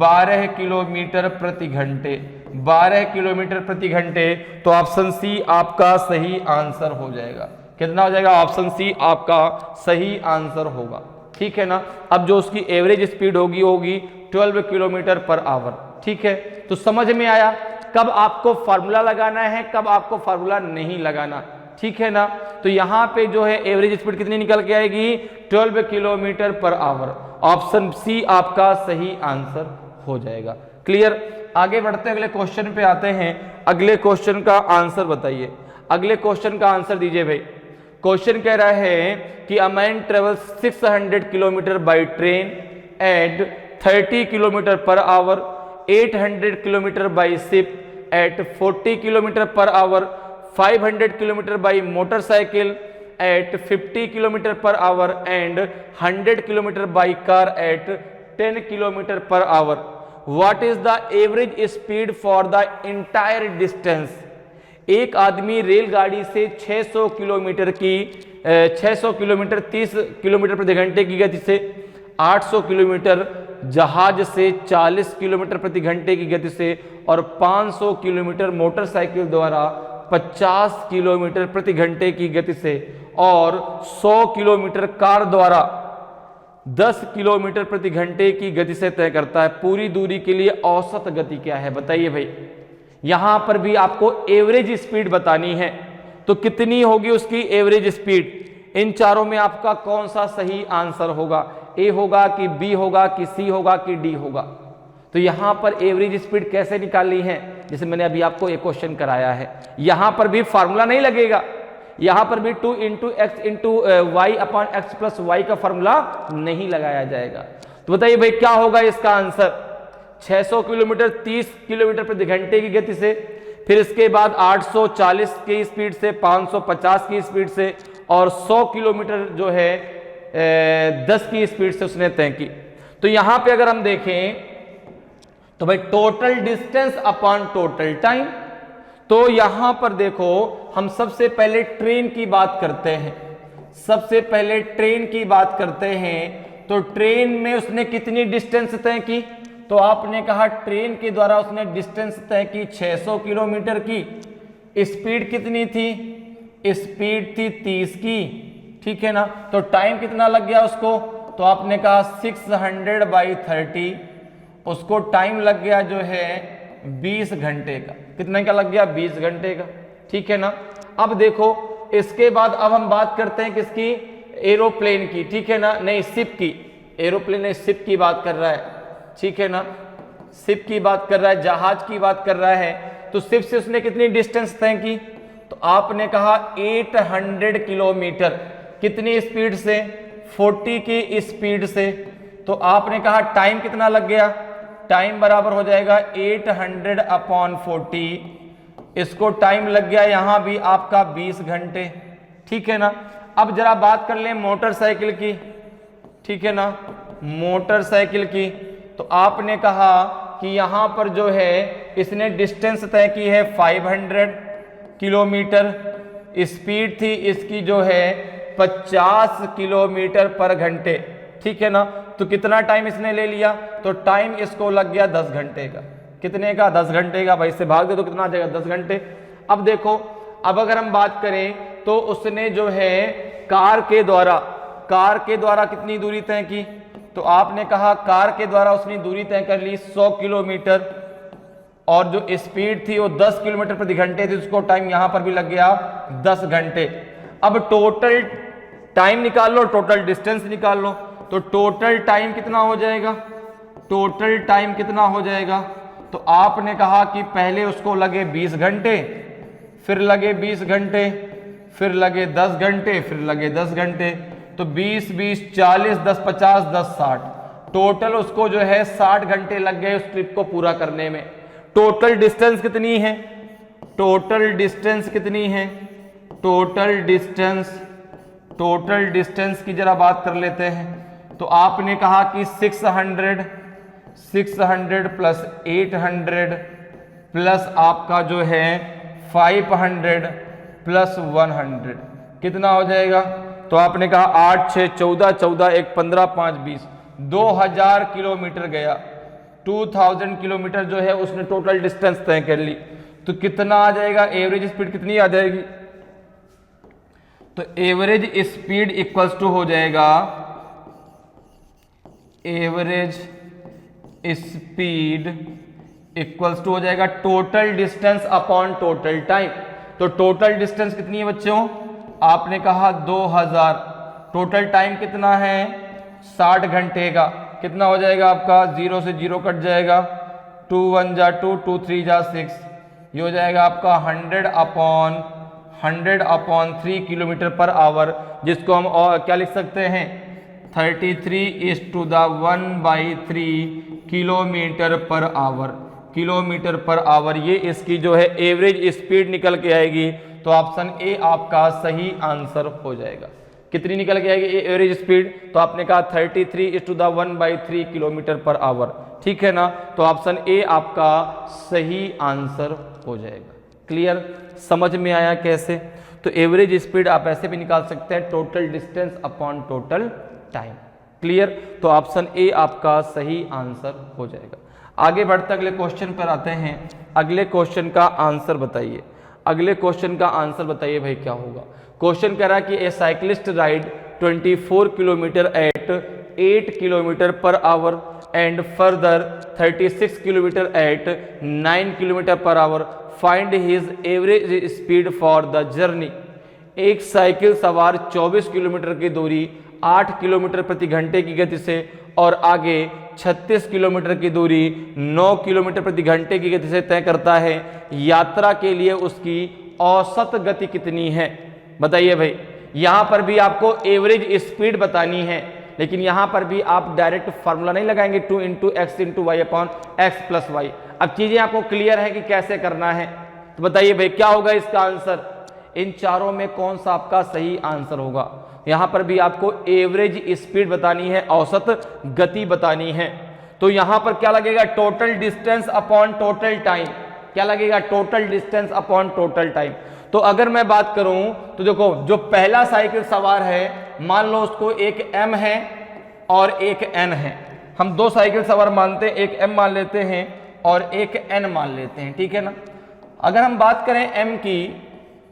12 किलोमीटर प्रति घंटे। 12 किलोमीटर प्रति घंटे। तो ऑप्शन सी आपका सही आंसर हो जाएगा। कितना हो जाएगा? ऑप्शन सी आपका सही आंसर होगा। ठीक है ना। अब जो उसकी एवरेज स्पीड होगी 12 किलोमीटर पर आवर। ठीक है, तो समझ में आया कब आपको फार्मूला लगाना है, कब आपको फार्मूला नहीं लगाना। ठीक है ना। तो यहां पे जो है एवरेज स्पीड कितनी निकल के आएगी? 12 kilometre per our. Option C आपका सही आंसर हो जाएगा। क्लियर। आगे बढ़ते हैं, अगले क्वेश्चन पे आते हैं। अगले क्वेश्चन का आंसर बताइए। अगले क्वेश्चन का आंसर दीजिए भाई। क्वेश्चन कह रहा है कि a man travels 600 kilometre by train at 30 kilometre per hour, 800 kilometre by ship at 40 kilometre per hour, 500 kilometre by motorcycle at 50 kilometre per hour and 100 kilometre by car at 10 kilometre per hour. What is the average speed for the entire distance? एक आदमी रेलगाड़ी से 600 kilometre 30 kilometre प्रति घंटे की गति से, 800 kilometre जहाज से 40 किलोमीटर प्रति घंटे की गति से और 500 किलोमीटर मोटरसाइकिल द्वारा 50 किलोमीटर प्रति घंटे की गति से और 100 किलोमीटर कार द्वारा 10 किलोमीटर प्रति घंटे की गति से तय करता है। पूरी दूरी के लिए औसत गति क्या है बताइए भाई। यहां पर भी आपको एवरेज स्पीड बतानी है, तो कितनी होगी उसकी एवरेज स्पीड? इन चारों में आपका कौन सा सही आंसर होगा? ए होगा कि बी होगा कि सी होगा कि डी होगा? तो यहां पर एवरेज स्पीड कैसे निकालनी है? जैसे मैंने अभी आपको एक क्वेश्चन कराया है, यहां पर भी फार्मूला नहीं लगेगा, यहां पर भी 2 into x into y upon x plus y का फार्मूला नहीं लगाया जाएगा। तो बताइए भाई क्या होगा इसका आंसर? 600 किलोमीटर 30 किलोमीटर प्रति घंटे की गति से, फिर इसके बाद 840 की स्पीड से, 550 की स्पीड से और 100 किलोमीटर जो है 10 की स्पीड से उसने तय की। तो यहां पे अगर हम देखें तो भाई total distance upon total time, तो यहां पर देखो हम सबसे पहले ट्रेन की बात करते हैं, सबसे पहले ट्रेन की बात करते हैं। तो ट्रेन में उसने कितनी डिस्टेंस तय की? तो आपने कहा ट्रेन के द्वारा उसने डिस्टेंस तय की 600 किलोमीटर की। स्पीड कितनी थी? स्पीड थी 30 की, ठीक है ना। तो टाइम कितना लग गया उसको? तो आपने कहा 600 बाई 30, उसको टाइम लग गया जो है 20 घंटे का। कितने का लग गया? 20 घंटे का, ठीक है ना। अब देखो इसके बाद अब हम बात करते हैं किसकी? एरोप्लेन की, ठीक है ना, नहीं शिप की। एरोप्लेन नहीं, शिप की बात कर रहा है, ठीक है ना, शिप की बात कर रहा है, जहाज की बात कर रहा है। तो शिप से उसने कितनी डिस्टेंस तय की? तो आपने कहा 800 किलोमीटर। कितनी स्पीड से? 40 की स्पीड से। तो आपने कहा टाइम कितना लग गया? टाइम बराबर हो जाएगा 800 अपॉन 40, इसको टाइम लग गया यहां भी आपका 20 घंटे, ठीक है ना। अब जरा बात कर लें मोटरसाइकिल की, ठीक है ना, मोटरसाइकिल की। तो आपने कहा कि यहां पर जो है इसने डिस्टेंस तय की है 500 किलोमीटर, स्पीड थी इसकी जो है 50 किलोमीटर पर घंटे, ठीक है ना। तो कितना टाइम इसने ले लिया? तो टाइम इसको लग गया 10 घंटे का। कितने का? 10 घंटे का। भाई इससे भाग दे तो कितना आ जाएगा? 10 घंटे। अब देखो, अब अगर हम बात करें तो उसने जो है कार के द्वारा कितनी दूरी तय की? तो आपने कहा कार के द्वारा उसने दूरी तय कर ली 100 किलोमीटर और जो स्पीड थी वो 10 किलोमीटर प्रति घंटे थी, उसको टाइम यहां पर भी लग गया 10 घंटे। अब टोटल टाइम निकाल लो, टोटल डिस्टेंस निकाल लो। तो टोटल टाइम कितना हो जाएगा? टोटल टाइम कितना हो जाएगा? तो आपने कहा कि पहले उसको लगे 20 घंटे, फिर लगे 20 घंटे, फिर लगे 10 घंटे, फिर लगे 10 घंटे। तो 20 20 40 10 50 10 60, टोटल उसको जो है 60 घंटे लग गए उस ट्रिप को पूरा करने में। टोटल डिस्टेंस कितनी है? टोटल डिस्टेंस कितनी है? टोटल डिस्टेंस की जरा बात कर लेते हैं। तो आपने कहा कि 600 प्लस 800 प्लस आपका जो है 500 प्लस 100 कितना हो जाएगा? तो आपने कहा 8 6 14 14 1 15 5 20, 2000 किलोमीटर गया। 2000 किलोमीटर जो है उसने टोटल डिस्टेंस तय कर ली। तो कितना आ जाएगा? एवरेज स्पीड कितनी आ जाएगी? तो एवरेज स्पीड इक्वल्स टू हो जाएगा, एवरेज स्पीड इक्वल्स टू हो जाएगा total distance upon total time. तो टोटल डिस्टेंस कितनी है बच्चों? आपने कहा 2000, टोटल टाइम कितना है? 60 घंटे का। कितना हो जाएगा आपका? 0 से 0 कट जाएगा, 2 1 जा 2, 2 3 जा 6, ये हो जाएगा आपका 100 अपॉन 3 किलोमीटर पर आवर, जिसको हम क्या लिख सकते हैं? 33:1/3 kilometre per our. Kilometre per our ये इसकी जो है एवरेज स्पीड निकल के आएगी। तो ऑप्शन ए आपका सही आंसर हो जाएगा। कितनी निकल के आएगी एवरेज स्पीड? तो आपने कहा 33:1/3 किलोमीटर पर आवर, ठीक है ना। तो ऑप्शन ए आपका सही आंसर हो जाएगा। क्लियर? समझ में आया कैसे? तो एवरेज स्पीड आप ऐसे भी निकाल सकते हैं, total distance upon total time. Clear? तो ऑप्शन ए आपका सही आंसर हो जाएगा। आगे बढ़ते अगले क्वेश्चन पर आते हैं। अगले क्वेश्चन का आंसर बताइए। अगले क्वेश्चन का आंसर बताइए भाई क्या होगा। क्वेश्चन कह रहा है कि a cyclist ride 24 kilometre at 8 kilometre per hour and further 36 kilometre at 9 kilometre per hour, find his average speed for the journey. एक साइकिल सवार 24 किलोमीटर की दूरी 8 किलोमीटर प्रति घंटे की गति से और आगे 36 किलोमीटर की दूरी 9 किलोमीटर प्रति घंटे की गति से तय करता है। यात्रा के लिए उसकी औसत गति कितनी है? बताइए भाई। यहां पर भी आपको एवरेज स्पीड बतानी है, लेकिन यहां पर भी आप डायरेक्ट फार्मूला नहीं लगाएंगे 2 × x × y upon x + y। अब चीजें आपको क्लियर है कि कैसे करना है। तो बताइए भाई क्या होगा इसका आंसर? इन चारों में कौन सा आपका सही आंसर होगा? यहां पर भी आपको एवरेज स्पीड बतानी है, औसत गति बतानी है। तो यहां पर क्या लगेगा? Total distance upon total time. क्या लगेगा? Total distance upon total time. तो अगर मैं बात करूं तो देखो, जो पहला साइकिल सवार है, मान लो उसको एक m है और एक n है। हम दो साइकिल सवार मानते हैं, एक m मान लेते हैं और एक n मान लेते हैं, ठीक है ना। अगर हम बात करें m की,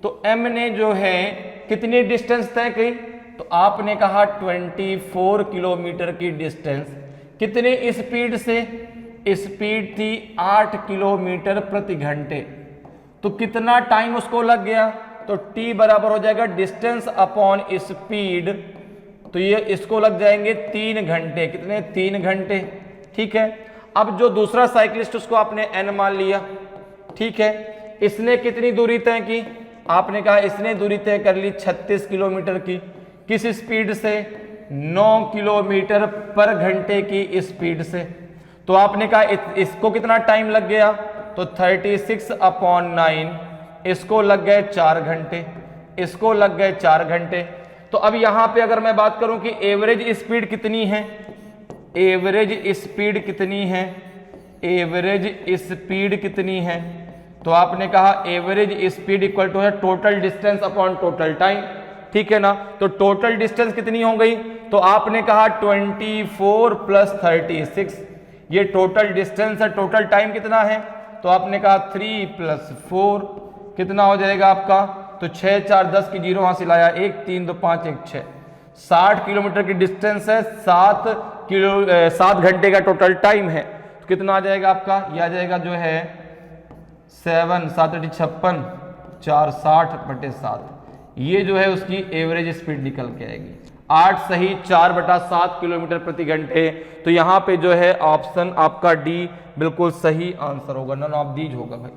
तो m ने जो है कितनी डिस्टेंस तय की? तो आपने कहा 24 किलोमीटर की डिस्टेंस। कितने स्पीड से? स्पीड थी 8 किलोमीटर प्रति घंटे। तो कितना टाइम उसको लग गया? तो t बराबर हो जाएगा डिस्टेंस अपॉन स्पीड। तो ये इसको लग जाएंगे 3 घंटे। कितने? 3 घंटे, ठीक है। अब जो दूसरा साइकिलिस्ट उसको आपने n मान लिया, ठीक है। इसने कितनी दूरी तय की? आपने कहा इसने दूरी तय कर ली 36 किलोमीटर की। किस स्पीड से? 9 किलोमीटर पर घंटे की स्पीड से। तो आपने कहा इसको कितना टाइम लग गया? तो 36/9, इसको लग गए 4 घंटे, इसको लग गए 4 घंटे। तो अब यहां पे अगर मैं बात करूं कि एवरेज स्पीड कितनी है, एवरेज स्पीड कितनी है, एवरेज स्पीड कितनी है, तो आपने कहा एवरेज स्पीड इक्वल टू है total distance upon total time, ठीक है ना। तो टोटल डिस्टेंस कितनी हो गई? तो आपने कहा 24 + 36, ये टोटल डिस्टेंस है। टोटल टाइम कितना है? तो आपने कहा 3 + 4 कितना हो जाएगा आपका? तो 6 4 10 की जीरो वहां से लाया, 1 3 2 5 1 6, 60 किलोमीटर की डिस्टेंस है, 7 घंटे का टोटल टाइम है। तो कितना आ जाएगा आपका? यह आ जाएगा जो है 7 7 × 56 4 60/7। ये जो है उसकी एवरेज स्पीड निकल के आएगी 8 सही 4/7 किलोमीटर प्रति घंटे। तो यहाँ पे जो है ऑप्शन आपका डी बिल्कुल सही आंसर होगा, नन ऑफ दीज होगा भाई,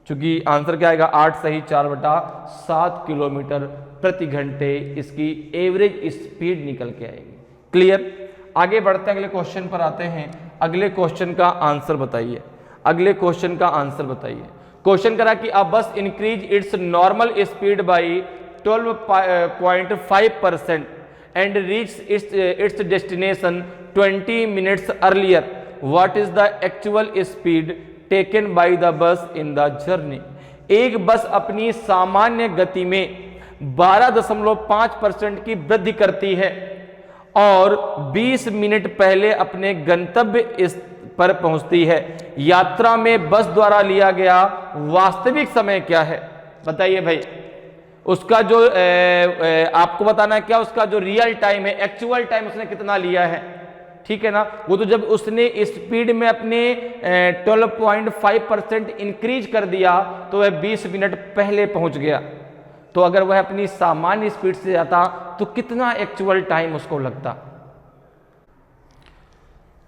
क्योंकि आंसर क्या आएगा? 8 सही 4/7 किलोमीटर प्रति घंटे इसकी एवरेज स्पीड निकल के आएगी। क्लियर? आगे बढ़ते हैं, अगले क्वेश्चन पर आते हैं। अगले क्वेश्चन का आंसर बताइए। अगले क्वेश्चन का आंसर बताइए। क्वेश्चन करा कि अ बस increase its normal speed by 12.5% and reach its destination 20 minutes earlier. What is the actual speed taken by the bus in the journey? एक बस अपनी सामान्य गति में 12.5% की वृद्धि करती है और 20 मिनट पहले अपने गंतव्य पर पहुंचती है। यात्रा में बस द्वारा लिया गया वास्तविक समय क्या है? बताइए भाई। उसका जो आपको बताना है क्या, उसका जो रियल टाइम है, एक्चुअल टाइम उसने कितना लिया है, ठीक है ना। वो तो जब उसने स्पीड में अपने 12.5% इंक्रीज कर दिया तो वह 20 मिनट पहले पहुंच गया। तो अगर वह अपनी सामान्य स्पीड से जाता तो कितना एक्चुअल टाइम उसको लगता?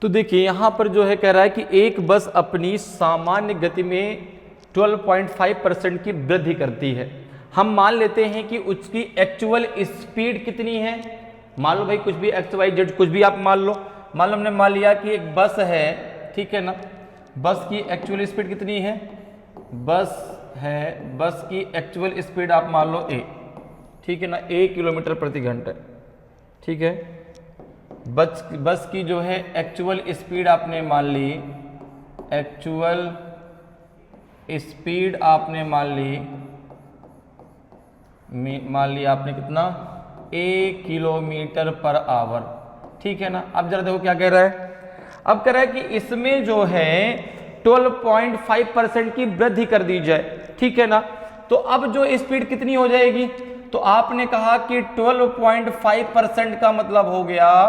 तो देखिए यहां पर जो है कह रहा है कि एक बस अपनी सामान्य गति में 12.5% की वृद्धि करती है। हम मान लेते हैं कि उसकी एक्चुअल स्पीड कितनी है? मान लो भाई कुछ भी एक्स वाई जेड कुछ भी आप मान लो हमने मान लिया कि एक बस है, ठीक है ना, बस की एक्चुअल स्पीड कितनी है, बस की एक्चुअल स्पीड आप मान लो ए, ठीक है ना, 1 किलोमीटर प्रति घंटे, ठीक है। बस की जो है एक्चुअल स्पीड आपने मान ली, एक्चुअल स्पीड आपने मान ली आपने कितना, 1 किलोमीटर पर आवर, ठीक है ना। अब जरा देखो क्या कह रहा है, अब कह रहा है कि इसमें जो है 12.5% की वृद्धि कर दी जाए, ठीक है ना। तो अब जो स्पीड कितनी हो जाएगी, तो आपने कहा कि 12.5% का मतलब हो गया,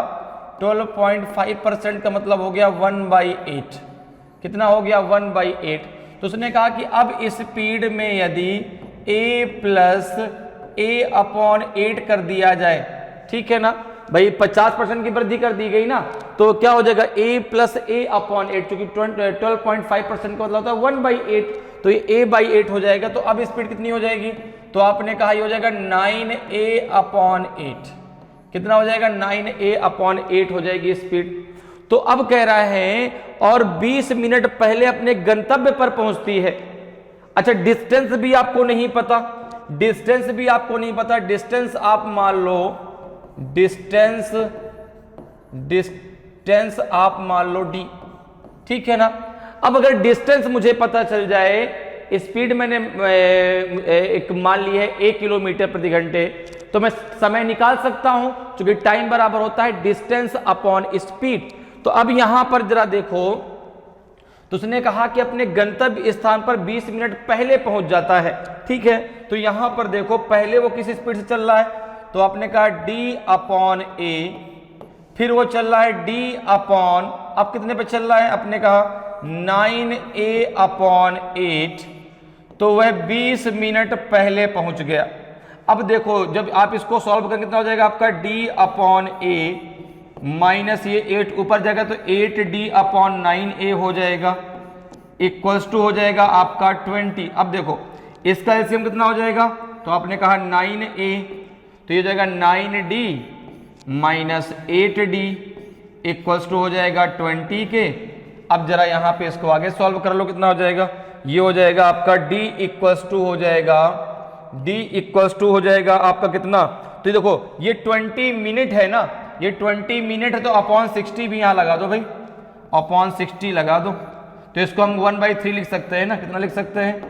12.5% का मतलब हो गया 1/8, कितना हो गया 1/8। तो उसने कहा कि अब स्पीड में यदि a प्लस a/8 कर दिया जाए, ठीक है ना भाई, 50% की वृद्धि कर दी गई ना, तो क्या हो जाएगा a प्लस a/8, क्योंकि 12.5% का मतलब होता है 1/8, तो ये a/8 हो जाएगा। तो अब स्पीड कितनी हो जाएगी, तो आपने कहा ये हो जाएगा 9a/8, कितना हो जाएगा 9a/8 हो जाएगी स्पीड। तो अब कह रहा है और 20 मिनट पहले अपने गंतव्य पर पहुंचती है। अच्छा, डिस्टेंस भी आपको नहीं पता, डिस्टेंस आप मान लो, डिस्टेंस आप मान लो d, ठीक है ना। अब अगर डिस्टेंस मुझे पता चल जाए, स्पीड मैंने एक मान ली है 1 किलोमीटर प्रति घंटे, तो मैं समय निकाल सकता हूं, क्योंकि टाइम बराबर होता है डिस्टेंस अपॉन स्पीड। तो अब यहां पर जरा देखो, तो उसने कहा कि अपने गंतव्य स्थान पर 20 मिनट पहले पहुंच जाता है, ठीक है। तो यहां पर देखो पहले वो किस स्पीड से चल रहा है, तो आपने कहा d/a, फिर वो चल रहा है d/, अब कितने पे चल रहा है, आपने कहा 9a/8, तो वह 20 मिनट पहले पहुंच गया। अब देखो जब आप इसको सॉल्व करेंगे कितना हो जाएगा आपका d/a माइनस ये 8 ऊपर जाएगा, तो 8d/9a हो जाएगा, इक्वल्स टू हो जाएगा आपका 20। अब देखो इसका एलसीएम कितना हो जाएगा, तो आपने कहा 9a, तो ये हो जाएगा 9d minus 8d equals to हो जाएगा 20 के। अब जरा यहाँ पे इसको आगे सॉल्व कर लो, कितना हो जाएगा, ये हो जाएगा आपका d इक्वल्स टू हो जाएगा आपका कितना, तो देखो ये 20 मिनट है ना, ये 20 मिनट है, तो अपॉन 60 भी यहाँ लगा दो भाई, अपॉन 60 लगा दो, तो इसको हम 1/3 लिख सकते हैं ना, कितना लिख सकते हैं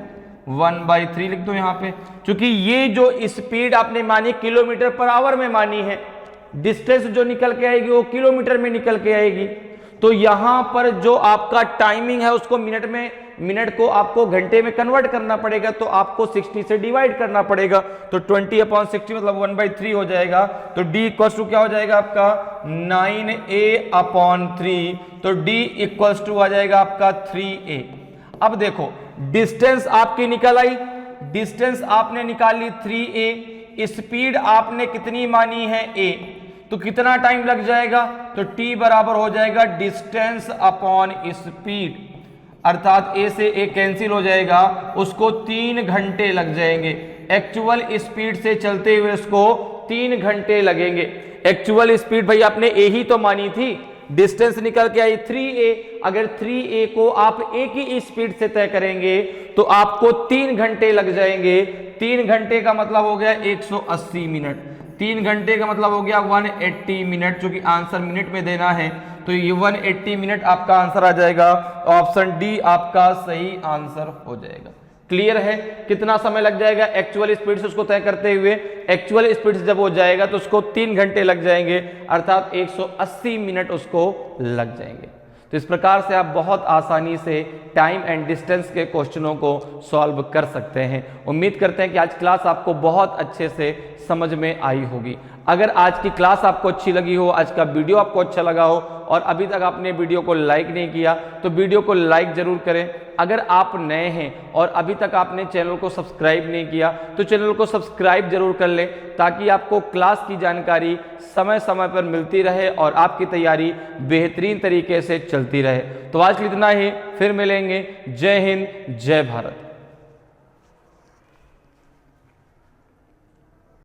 1/3 लिख दो यहाँ पे, क्योंकि ये जो स्पीड आपने मानी किलोमीटर पर आवर में मानी है, डिस्टेंस जो निकल के आएगी वो किलोमीटर में निकल के आएगी। तो यहां पर जो आपका टाइमिंग है उसको मिनट को आपको घंटे में कन्वर्ट करना पड़ेगा, तो आपको 60 से डिवाइड करना पड़ेगा, तो 20/60 मतलब 1/3 हो जाएगा। तो d इक्वल्स टू क्या हो जाएगा आपका 9a/3, तो d इक्वल्स टू आ जाएगा आपका 3a। अब देखो डिस्टेंस आपकी निकल आई, डिस्टेंस आपने निकाली 3a, स्पीड आपने कितनी मानी है a, तो कितना टाइम लग जाएगा, तो t बराबर हो जाएगा डिस्टेंस अपॉन स्पीड, अर्थात a से a कैंसिल हो जाएगा, उसको 3 घंटे लग जाएंगे। एक्चुअल स्पीड से चलते हुए उसको 3 घंटे लगेंगे। एक्चुअल स्पीड भाई आपने a ही तो मानी थी, डिस्टेंस निकल के आई 3a, अगर 3a को आप a की स्पीड से तय करेंगे तो आपको 3 घंटे लग जाएंगे। 3 घंटे का मतलब हो गया 180 मिनट, 3 घंटे का मतलब हो गया 180 मिनट, जो कि आंसर मिनट में देना है, तो ये 180 मिनट आपका आंसर आ जाएगा, ऑप्शन डी आपका सही आंसर हो जाएगा। क्लियर है, कितना समय लग जाएगा एक्चुअल स्पीड से उसको तय करते हुए, एक्चुअल स्पीड से जब हो जाएगा तो उसको 3 घंटे लग जाएंगे, अर्थात 180 मिनट उसको लग जाएंगे। तो इस प्रकार से आप बहुत आसानी से टाइम एंड डिस्टेंस के क्वेश्चनों को सॉल्व कर सकते हैं। उम्मीद करते हैं कि आज क्लास आपको बहुत अच्छे से समझ में आई होगी। अगर आज की क्लास आपको अच्छी लगी हो, आज का वीडियो आपको अच्छा लगा हो और अभी तक आपने वीडियो को लाइक नहीं किया तो वीडियो को लाइक जरूर करें। अगर आप नए हैं और अभी तक आपने चैनल को सब्सक्राइब नहीं किया तो चैनल को सब्सक्राइब जरूर कर लें, ताकि आपको क्लास की जानकारी समय समय पर मिलती रहे और आपकी तैयारी बेहतरीन तरीके से चलती रहे। तो आज इतना ही, फिर मिलेंगे। जय हिंद, जय भारत।